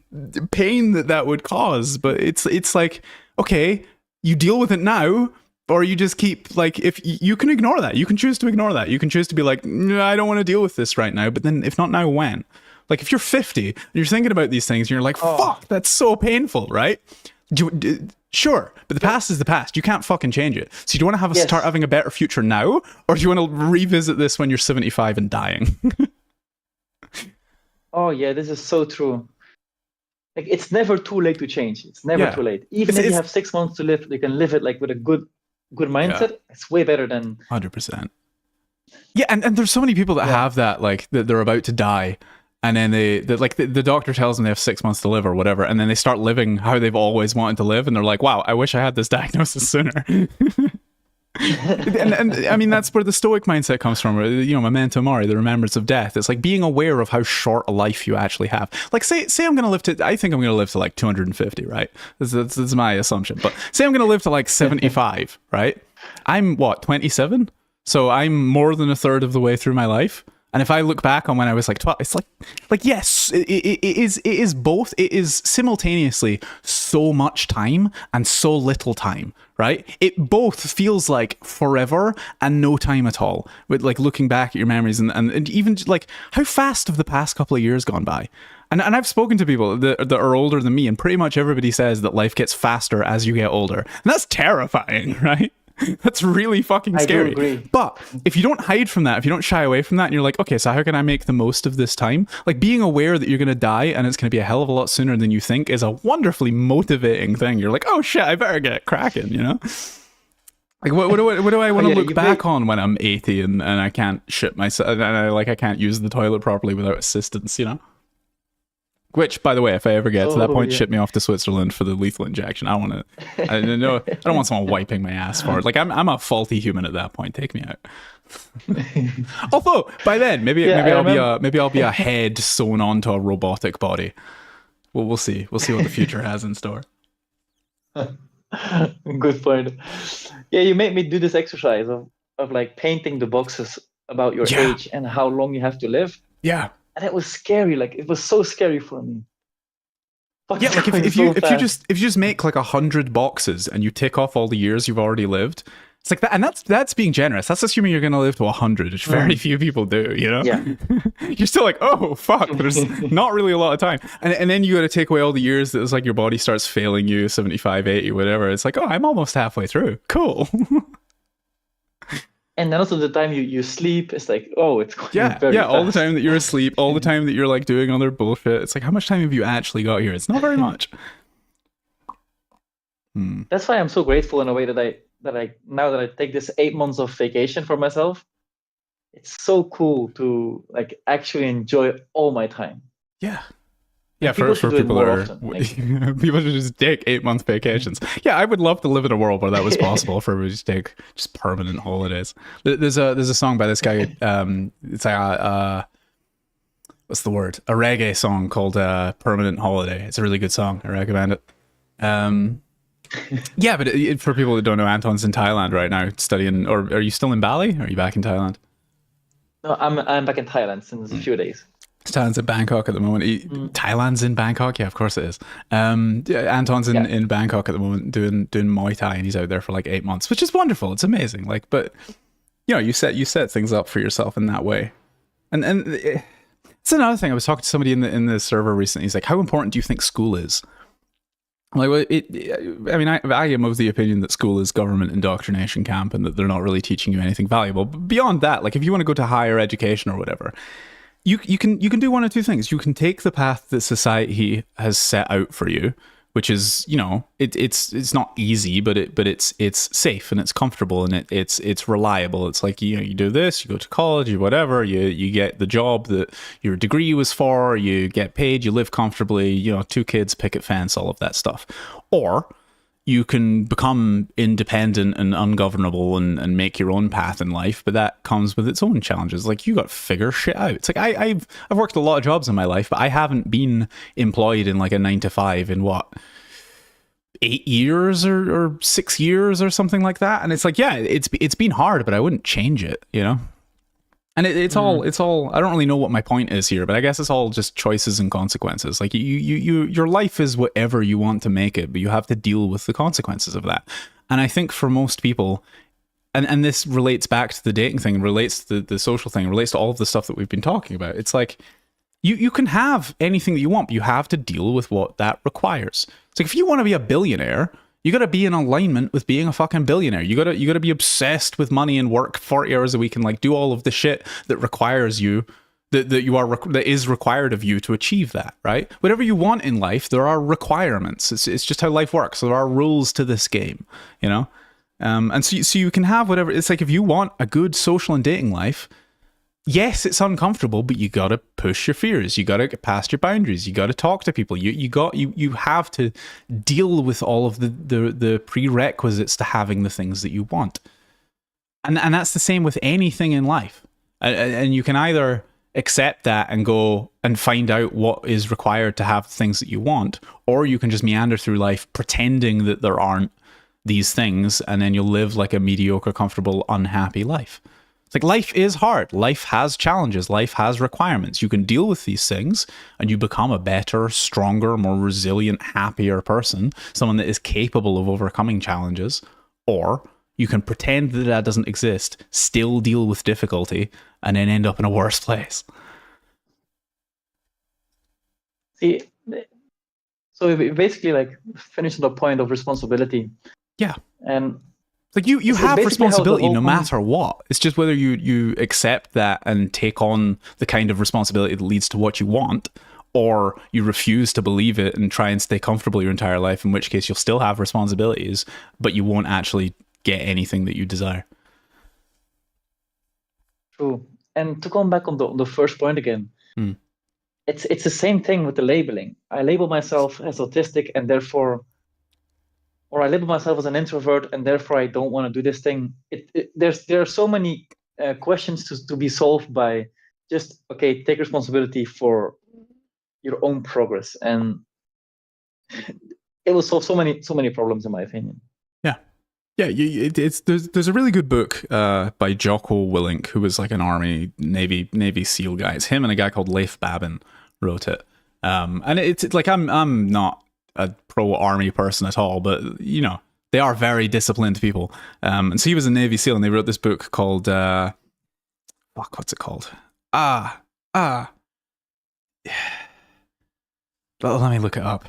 pain that would cause, but it's like, okay, you deal with it now, or you just keep, like, if you can ignore that, you can choose to ignore that. You can choose to be like, no, I don't want to deal with this right now, but then if not now, when? Like, if you're 50 and you're thinking about these things and you're like, fuck, that's so painful, right? Sure, but the past is the past. You can't fucking change it. So do you want to start having a better future now, or do you want to revisit this when you're 75 and dying? Oh yeah, this is so true. Like, it's never too late to change. It's never too late. Even if you have 6 months to live, you can live it like with a good mindset. It's way better than 100%. Yeah, and there's so many people that have that, like, that they're about to die, and then the doctor tells them they have 6 months to live or whatever, and then they start living how they've always wanted to live, and they're like, wow, I wish I had this diagnosis sooner. and I mean, that's where the Stoic mindset comes from, you know, memento mori, the remembrance of death. It's like being aware of how short a life you actually have. Like, say I'm going to live to, I think I'm going to live to like 250, right? That's my assumption. But say I'm going to live to like 75, right? I'm what, 27? So I'm more than a third of the way through my life. And if I look back on when I was like 12, it's like yes, it is both. It is simultaneously so much time and so little time, right? It both feels like forever and no time at all. With like looking back at your memories and even like how fast have the past couple of years gone by? And I've spoken to people that are older than me, and pretty much everybody says that life gets faster as you get older. And that's terrifying, right? That's really fucking scary. I do agree. But if you don't hide from that, if you don't shy away from that, and you're like, okay, so how can I make the most of this time? Like being aware that you're going to die and it's going to be a hell of a lot sooner than you think is a wonderfully motivating thing. You're like, oh shit, I better get cracking, you know? Like what do I want to look back on when I'm 80 and I can't shit myself and I can't use the toilet properly without assistance, you know? Which, by the way, if I ever get to that point, ship me off to Switzerland for the lethal injection. I want to. I don't want someone wiping my ass for it. Like I'm a faulty human at that point. Take me out. Although by then, maybe I'll be a head sewn onto a robotic body. Well, we'll see. We'll see what the future has in store. Good point. Yeah, you made me do this exercise of like painting the boxes about your age and how long you have to live. Yeah. And it was scary. Like it was so scary for me. Yeah, like if you just make like 100 boxes and you tick off all the years you've already lived, it's like that, and that's being generous. That's assuming you're going to live to 100, which very few people do. You know, you're still like, oh fuck, there's not really a lot of time, and then you got to take away all the years that it's like your body starts failing you, 75, 80, whatever. It's like, oh, I'm almost halfway through. Cool. And then also the time you sleep, it's like, oh, it's going very fast. All the time that you're asleep, all the time that you're like doing other bullshit. It's like, how much time have you actually got here? It's not very much. That's why I'm so grateful in a way that I now that I take this 8 months of vacation for myself, it's so cool to like actually enjoy all my time. Yeah. Yeah, for people that are people should just take 8-month vacations. Yeah, I would love to live in a world where that was possible for everybody to take just permanent holidays. There's a song by this guy. It's like what's the word? A reggae song called "Permanent Holiday." It's a really good song. I recommend it. Yeah, but for people that don't know, Anton's in Thailand right now studying. Or are you still in Bali? Or are you back in Thailand? No, I'm back in Thailand since a few days. Thailand's in Bangkok at the moment. Thailand's in Bangkok? Yeah, of course it is. Anton's in Bangkok at the moment doing Muay Thai, and he's out there for like 8 months, which is wonderful. It's amazing. Like, but you know, you set things up for yourself in that way. And it's another thing. I was talking to somebody in the server recently. He's like, how important do you think school is? Like, I am of the opinion that school is government indoctrination camp and that they're not really teaching you anything valuable. But beyond that, like if you want to go to higher education or whatever, you can do one of two things. You can take the path that society has set out for you, which is, you know, it's not easy, but it's safe and it's comfortable and it's reliable. It's like, you know, you do this, you go to college, you whatever, you get the job that your degree was for, you get paid, you live comfortably, you know, 2 kids, picket fence, all of that stuff. Or you can become independent and ungovernable and make your own path in life, but that comes with its own challenges. Like, you got to figure shit out. It's like I've worked a lot of jobs in my life, but I haven't been employed in like a 9-to-5 in what, 8 years or 6 years or something like that. And it's like, yeah, it's been hard, but I wouldn't change it, you know. And it's all I don't really know what my point is here, but I guess it's all just choices and consequences. Like your life is whatever you want to make it, but you have to deal with the consequences of that. And I think for most people, and this relates back to the dating thing, relates to the social thing, relates to all of the stuff that we've been talking about. It's like you can have anything that you want, but you have to deal with what that requires. It's like if you want to be a billionaire, you got to be in alignment with being a fucking billionaire. You got to be obsessed with money and work 40 hours a week and like do all of the shit that requires you, that is required of you to achieve that, right? Whatever you want in life, there are requirements. It's just how life works. There are rules to this game, you know? And so you can have whatever. It's like if you want a good social and dating life, yes, it's uncomfortable, but you got to push your fears. You got to get past your boundaries. You got to talk to people. You have to deal with all of the prerequisites to having the things that you want. And that's the same with anything in life. And you can either accept that and go and find out what is required to have the things that you want, or you can just meander through life pretending that there aren't these things, and then you'll live like a mediocre, comfortable, unhappy life. It's like life is hard. Life has challenges. Life has requirements. You can deal with these things and you become a better, stronger, more resilient, happier person, someone that is capable of overcoming challenges. Or you can pretend that that doesn't exist, still deal with difficulty, and then end up in a worse place. See, so we basically like finished the point of responsibility. Yeah. And like you it's have basically how the responsibility whole no matter what. It's just whether you accept that and take on the kind of responsibility that leads to what you want, or you refuse to believe it and try and stay comfortable your entire life, in which case you'll still have responsibilities, but you won't actually get anything that you desire. True. And to come back on the first point again, it's the same thing with the labeling. I label myself as autistic and therefore, or I label myself as an introvert and therefore I don't want to do this thing. There are so many questions to be solved by just, okay, take responsibility for your own progress, and it will solve so many problems in my opinion. Yeah, there's a really good book by Jocko Willink, who was like an army Navy SEAL guy. It's him and a guy called Leif Babin wrote it. And it's like I'm not a pro army person at all, but you know they are very disciplined people. And so he was a Navy SEAL, and they wrote this book called what's it called? Let me look it up.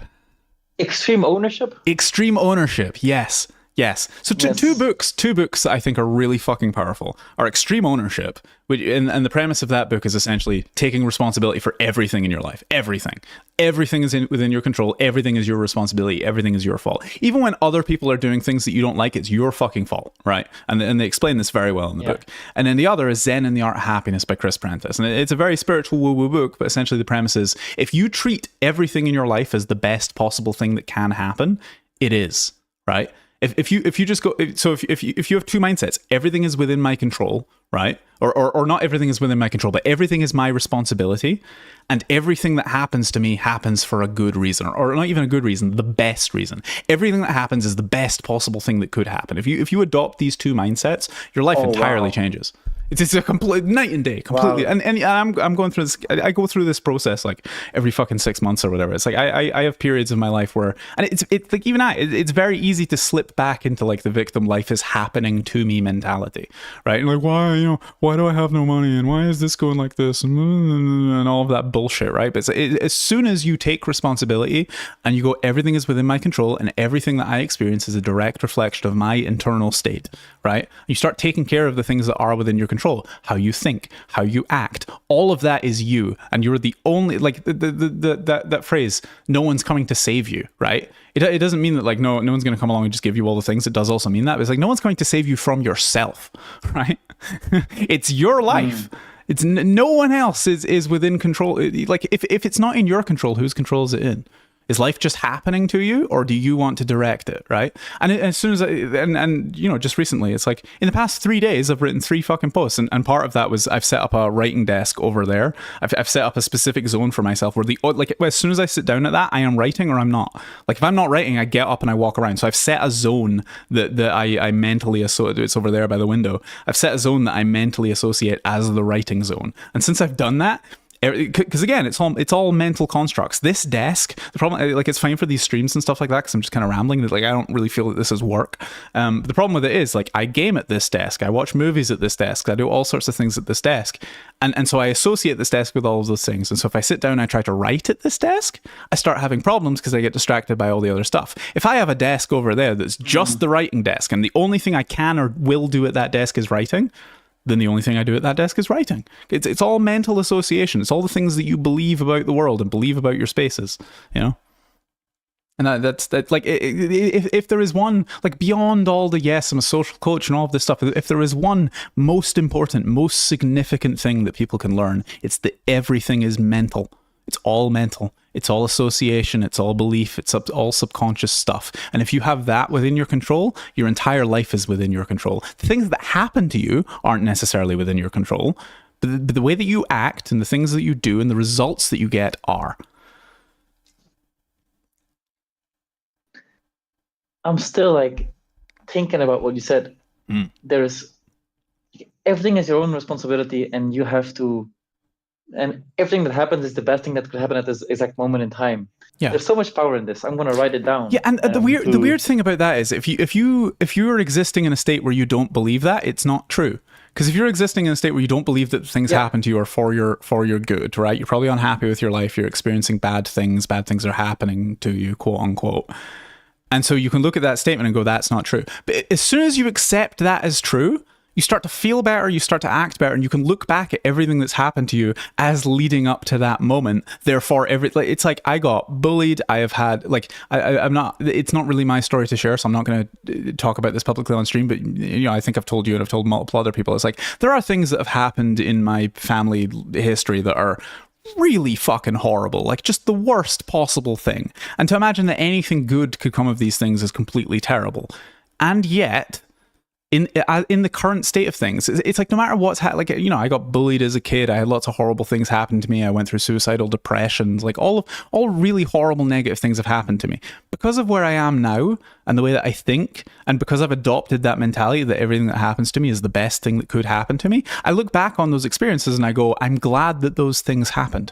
Extreme ownership. Extreme ownership. Yes. Yes. So Yes. two books that I think are really fucking powerful are Extreme Ownership, which and the premise of that book is essentially taking responsibility for everything in your life. Everything. Everything is within your control. Everything is your responsibility. Everything is your fault. Even when other people are doing things that you don't like, it's your fucking fault, right? And they explain this very well in the book. And then the other is Zen and the Art of Happiness by Chris Prentice. And it's a very spiritual woo-woo book, but essentially the premise is if you treat everything in your life as the best possible thing that can happen, it is, right? If you just go, so if you have two mindsets, everything is within my control, right? Or not everything is within my control, but everything is my responsibility, and everything that happens to me happens for a good reason, or not even a good reason, the best reason. Everything that happens is the best possible thing that could happen. If you adopt these two mindsets, your life entirely changes. It's a complete night and day, completely. Wow. And I'm going through this. I go through this process like every fucking 6 months or whatever. It's like I have periods of my life where, and it's like even it's very easy to slip back into like the victim life is happening to me mentality, right? And like why do I have no money and why is this going like this and all of that bullshit, right? But as soon as you take responsibility and you go, everything is within my control and everything that I experience is a direct reflection of my internal state, right? You start taking care of the things that are within your control. How you think, how you act, all of that is you, and you're the only, like that phrase, no one's coming to save you, right? It doesn't mean that like no one's going to come along and just give you all the things. It does also mean that, but it's like no one's going to save you from yourself, right? It's your life. It's no one else is within control. Like if it's not in your control, whose control is it in? Is life just happening to you, or do you want to direct it, right? And as soon as and just recently, it's like in the past 3 days, I've written 3 fucking posts, and part of that was I've set up a writing desk over there. I've set up a specific zone for myself where as soon as I sit down at that, I am writing or I'm not. Like if I'm not writing, I get up and I walk around. So I've set a zone that I mentally associate. It's over there by the window. I've set a zone that I mentally associate as the writing zone, and since I've done that. Because again, it's all mental constructs. This desk, the problem, like it's fine for these streams and stuff like that, because I'm just kind of rambling. Like I don't really feel that this is work. The problem with it is like I game at this desk, I watch movies at this desk, I do all sorts of things at this desk, and so I associate this desk with all of those things. And so if I sit down and I try to write at this desk, I start having problems because I get distracted by all the other stuff. If I have a desk over there that's just the writing desk, and the only thing I can or will do at that desk is writing, then the only thing I do at that desk is writing. It's all mental association. It's all the things that you believe about the world and believe about your spaces, And that's like, if there is one, like beyond all the, yes, I'm a social coach and all of this stuff, if there is one most important, most significant thing that people can learn, it's that everything is mental. It's all mental. It's all association. It's all belief. It's all subconscious stuff. And if you have that within your control, your entire life is within your control. The things that happen to you aren't necessarily within your control, but the way that you act and the things that you do and the results that you get are. I'm still like thinking about what you said. everything is your own responsibility, and you have to. And everything that happens is the best thing that could happen at this exact moment in time. Yeah. There's so much power in this. I'm gonna write it down. Yeah, and the weird thing about that is if you're existing in a state where you don't believe that, it's not true. Because if you're existing in a state where you don't believe that things happen to you are for your good, right? You're probably unhappy with your life. You're experiencing bad things are happening to you, quote unquote. And so you can look at that statement and go, that's not true. But as soon as you accept that as true, you start to feel better, you start to act better, and you can look back at everything that's happened to you as leading up to that moment. Therefore, it's like I got bullied. I have had, I'm not, it's not really my story to share, so I'm not going to talk about this publicly on stream, but I think I've told you and I've told multiple other people. It's like, there are things that have happened in my family history that are really fucking horrible, like just the worst possible thing. And to imagine that anything good could come of these things is completely terrible. And yet, in the current state of things, it's like no matter what's I got bullied as a kid. I had lots of horrible things happen to me. I went through suicidal depressions. Like all really horrible negative things have happened to me because of where I am now and the way that I think, and because I've adopted that mentality that everything that happens to me is the best thing that could happen to me. I look back on those experiences and I go, I'm glad that those things happened,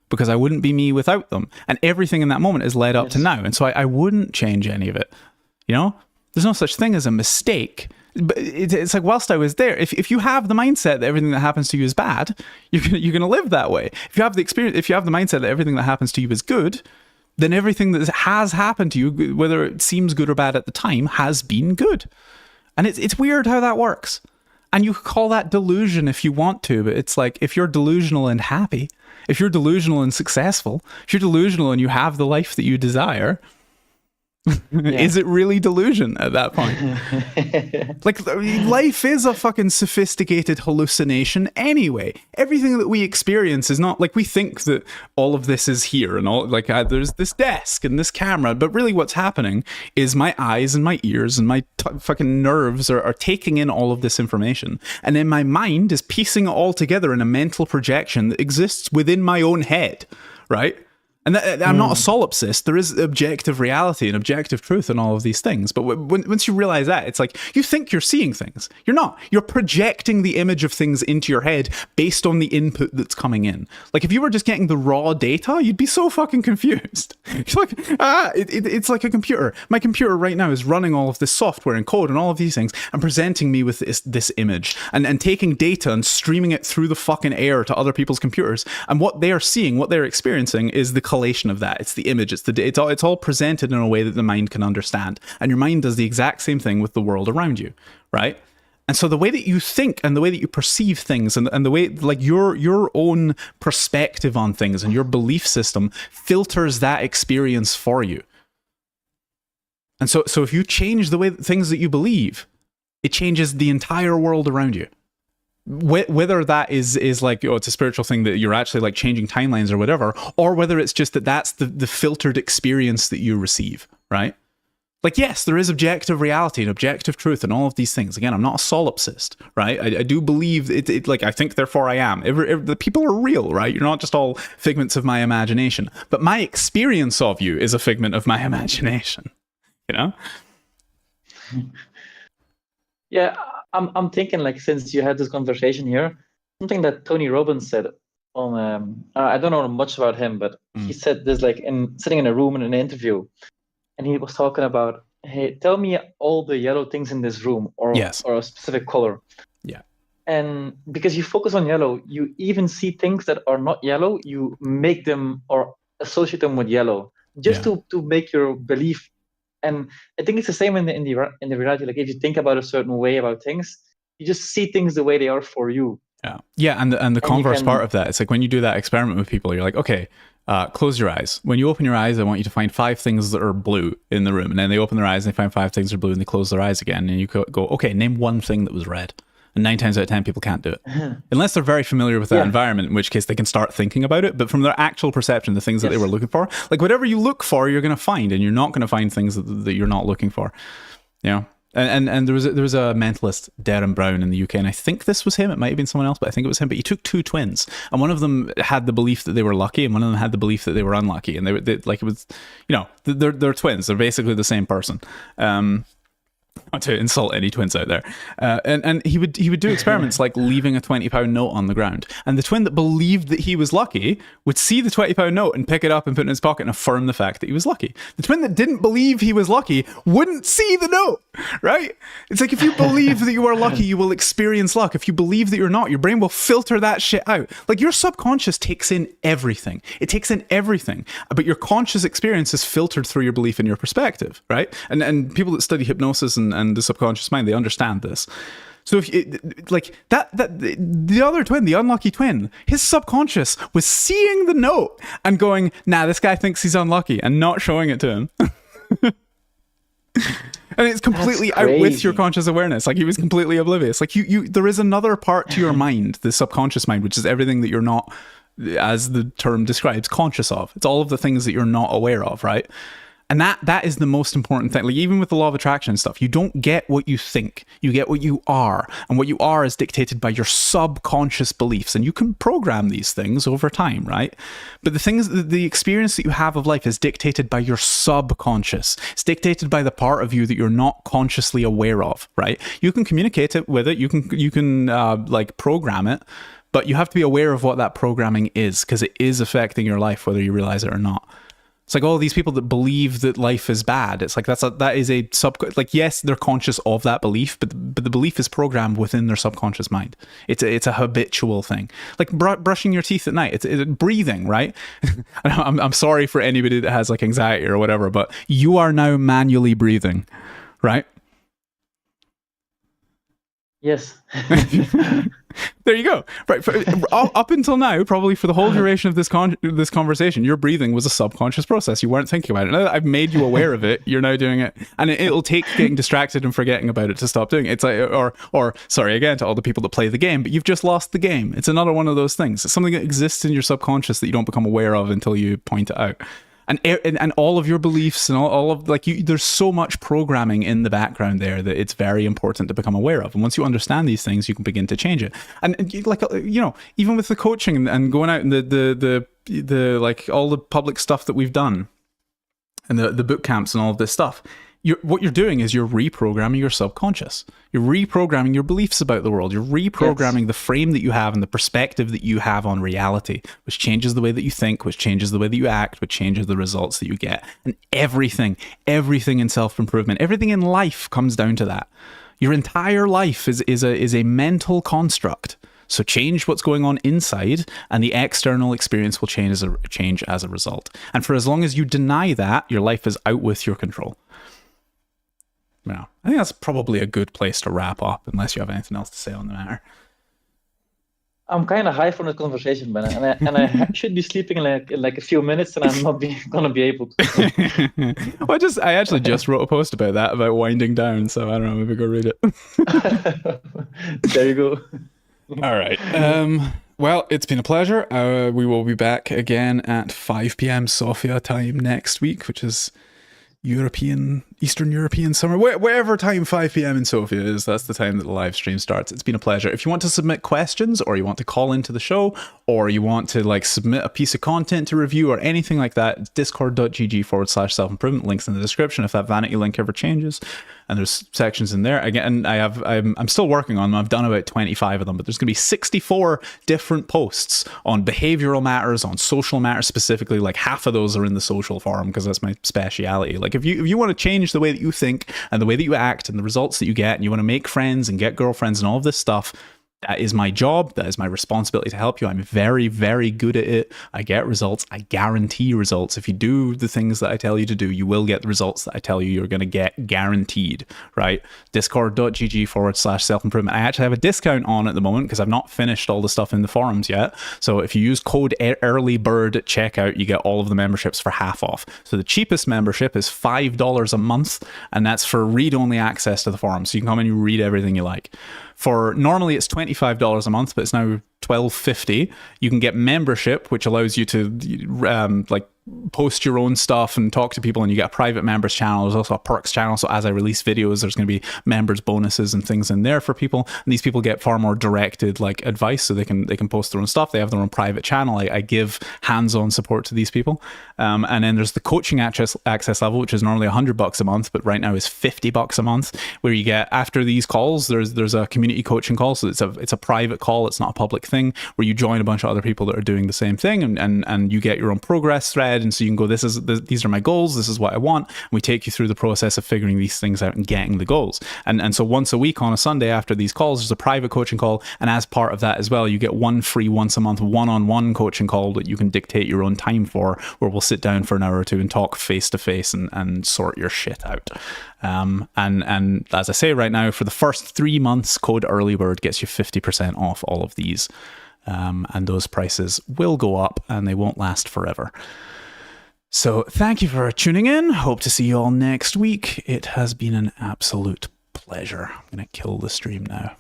because I wouldn't be me without them. And everything in that moment has led up to now. And so I wouldn't change any of it. There's no such thing as a mistake. But it's like, whilst I was there, if you have the mindset that everything that happens to you is bad, you're going to live that way. If you have the mindset that everything that happens to you is good, then everything that has happened to you, whether it seems good or bad at the time, has been good. And it's weird how that works. And you could call that delusion if you want to, but it's like, if you're delusional and happy, if you're delusional and successful, if you're delusional and you have the life that you desire, is it really delusion at that point? Like, life is a fucking sophisticated hallucination anyway. Everything that we experience is not like, we think that all of this is here and all, like, there's this desk and this camera, but really what's happening is my eyes and my ears and my fucking nerves are taking in all of this information, and then my mind is piecing it all together in a mental projection that exists within my own head, right? And I'm not a solipsist. There is objective reality and objective truth and all of these things. But once you realize that, it's like, you think you're seeing things. You're not. You're projecting the image of things into your head based on the input that's coming in. Like, if you were just getting the raw data, you'd be so fucking confused. You're like, it's like a computer. My computer right now is running all of this software and code and all of these things and presenting me with this image and taking data and streaming it through the fucking air to other people's computers. And what they are seeing, what they're experiencing, is the collation of that. It's the image. It's all presented in a way that the mind can understand. And your mind does the exact same thing with the world around you, right? And so the way that you think and the way that you perceive things and the way, like, your own perspective on things and your belief system filters that experience for you. And so if you change the way things that you believe, it changes the entire world around you. Whether that is like, it's a spiritual thing that you're actually like changing timelines or whatever, or whether it's just that's the filtered experience that you receive, right? Like, yes, there is objective reality and objective truth and all of these things. Again, I'm not a solipsist, right? I do believe it like, I think, therefore I am. The people are real, right? You're not just all figments of my imagination. But my experience of you is a figment of my imagination, Yeah, I'm thinking, like, since you had this conversation here, something that Tony Robbins said on I don't know much about him, but he said this, like, sitting in a room in an interview, and he was talking about, hey, tell me all the yellow things in this room, or a specific color. Yeah. And because you focus on yellow, you even see things that are not yellow, you make them or associate them with yellow, just to make your belief. And I think it's the same in the reality. Like, if you think about a certain way about things, you just see things the way they are for you. Yeah, and the converse part of that, it's like when you do that experiment with people, you're like, okay, close your eyes. When you open your eyes, I want you to find 5 things that are blue in the room. And then they open their eyes and they find 5 things that are blue and they close their eyes again. And you go, okay, name one thing that was red. And 9 times out of 10, people can't do it. Unless they're very familiar with that environment, in which case they can start thinking about it. But from their actual perception, the things that they were looking for, like, whatever you look for, you're going to find, and you're not going to find things that you're not looking for. And there was a mentalist, Darren Brown, in the UK, and I think this was him. It might have been someone else, but I think it was him. But he took 2 twins, and one of them had the belief that they were lucky, and one of them had the belief that they were unlucky. And they like, it was, they're twins. They're basically the same person. Not to insult any twins out there. And he would do experiments like leaving a £20 note on the ground. And the twin that believed that he was lucky would see the £20 note and pick it up and put it in his pocket and affirm the fact that he was lucky. The twin that didn't believe he was lucky wouldn't see the note, right? It's like if you believe that you are lucky, you will experience luck. If you believe that you're not, your brain will filter that shit out. Like your subconscious takes in everything. It takes in everything. But your conscious experience is filtered through your belief and your perspective, right? And people that study hypnosis and the subconscious mind, they understand this. So if like that the other twin, the unlucky twin, his subconscious was seeing the note and going, nah, this guy thinks he's unlucky, and not showing it to him. And it's completely out with your conscious awareness. Like he was completely oblivious. Like you there is another part to your mind, the subconscious mind, which is everything that you're not, as the term describes, conscious of. It's all of the things that you're not aware of, right? And that is the most important thing. Like even with the law of attraction and stuff, you don't get what you think, you get what you are. And what you are is dictated by your subconscious beliefs. And you can program these things over time, right? But the experience that you have of life is dictated by your subconscious. It's dictated by the part of you that you're not consciously aware of, right? You can communicate it with it. You can like program it, but you have to be aware of what that programming is, because it is affecting your life, whether you realize it or not. It's like all these people that believe that life is bad. It's like that is a like, yes, they're conscious of that belief, but the belief is programmed within their subconscious mind. It's a habitual thing. Like brushing your teeth at night. It's breathing, right? I'm sorry for anybody that has like anxiety or whatever, but you are now manually breathing, right? Yes. There you go. Right. Up until now, probably for the whole duration of this conversation, your breathing was a subconscious process. You weren't thinking about it. Now that I've made you aware of it, you're now doing it. And it'll take getting distracted and forgetting about it to stop doing it. It's like, or sorry, again, to all the people that play the game, but you've just lost the game. It's another one of those things. It's something that exists in your subconscious that you don't become aware of until you point it out. And all of your beliefs and all of like there's so much programming in the background there that it's very important to become aware of. And once you understand these things, you can begin to change it. And like, you know, even with the coaching and going out and the like all the public stuff that we've done and the boot camps and all of this stuff, what you're doing is you're reprogramming your subconscious. You're reprogramming your beliefs about the world. You're reprogramming the frame that you have and the perspective that you have on reality, which changes the way that you think, which changes the way that you act, which changes the results that you get. And everything in self-improvement, everything in life comes down to that. Your entire life is a mental construct. So change what's going on inside, and the external experience will change as a result. And for as long as you deny that, your life is out with your control. Yeah, I think that's probably a good place to wrap up, unless you have anything else to say on the matter. I'm kind of high from this conversation, Ben, and I should be sleeping in like a few minutes, and I'm not gonna be able to. Well, I actually just wrote a post about that, about winding down. So I don't know, maybe go read it. There you go. All right. Well, it's been a pleasure. We will be back again at 5 p.m. Sofia time next week, which is Eastern European summer, whatever time 5 p.m. in Sofia is, that's the time that the live stream starts. It's been a pleasure. If you want to submit questions, or you want to call into the show, or you want to like submit a piece of content to review or anything like that, discord.gg/self-improvement, links in the description if that vanity link ever changes. And there's sections in there. Again, I'm still working on them. I've done about 25 of them, but there's going to be 64 different posts on behavioral matters, on social matters specifically. Like half of those are in the social forum because that's my speciality. Like if you want to change the way that you think and the way that you act and the results that you get, and you want to make friends and get girlfriends and all of this stuff, that is my job. That is my responsibility to help you. I'm very, very good at it. I get results. I guarantee results. If you do the things that I tell you to do, you will get the results that I tell you you're going to get, guaranteed, right? Discord.gg/self-improvement. I actually have a discount on at the moment because I've not finished all the stuff in the forums yet. So if you use code earlybird at checkout, you get all of the memberships for half off. So the cheapest membership is $5 a month, and that's for read-only access to the forum. So you can come and you read everything you like. For normally it's $25 a month, but it's now $12.50. You can get membership, which allows you to post your own stuff and talk to people, and you get a private members channel. There's also a perks channel, so as I release videos, there's going to be members bonuses and things in there for people, and these people get far more directed like advice, so they can post their own stuff. They have their own private channel. I give hands-on support to these people, and then there's the coaching access level, which is normally $100 a month, but right now is $50 a month, where you get, after these calls, there's a community coaching call, so it's a private call, it's not a public thing, where you join a bunch of other people that are doing the same thing, and you get your own progress thread, and so you can go, these are my goals, this is what I want, and we take you through the process of figuring these things out and getting the goals. And so once a week on a Sunday after these calls, there's a private coaching call, and as part of that as well, you get one free once a month one-on-one coaching call that you can dictate your own time for, where we'll sit down for an hour or two and talk face to face and sort your shit out. And as I say right now, for the first 3 months, code earlybird gets you 50% off all of these. And those prices will go up, and they won't last forever. So thank you for tuning in. Hope to see you all next week. It has been an absolute pleasure. I'm going to kill the stream now.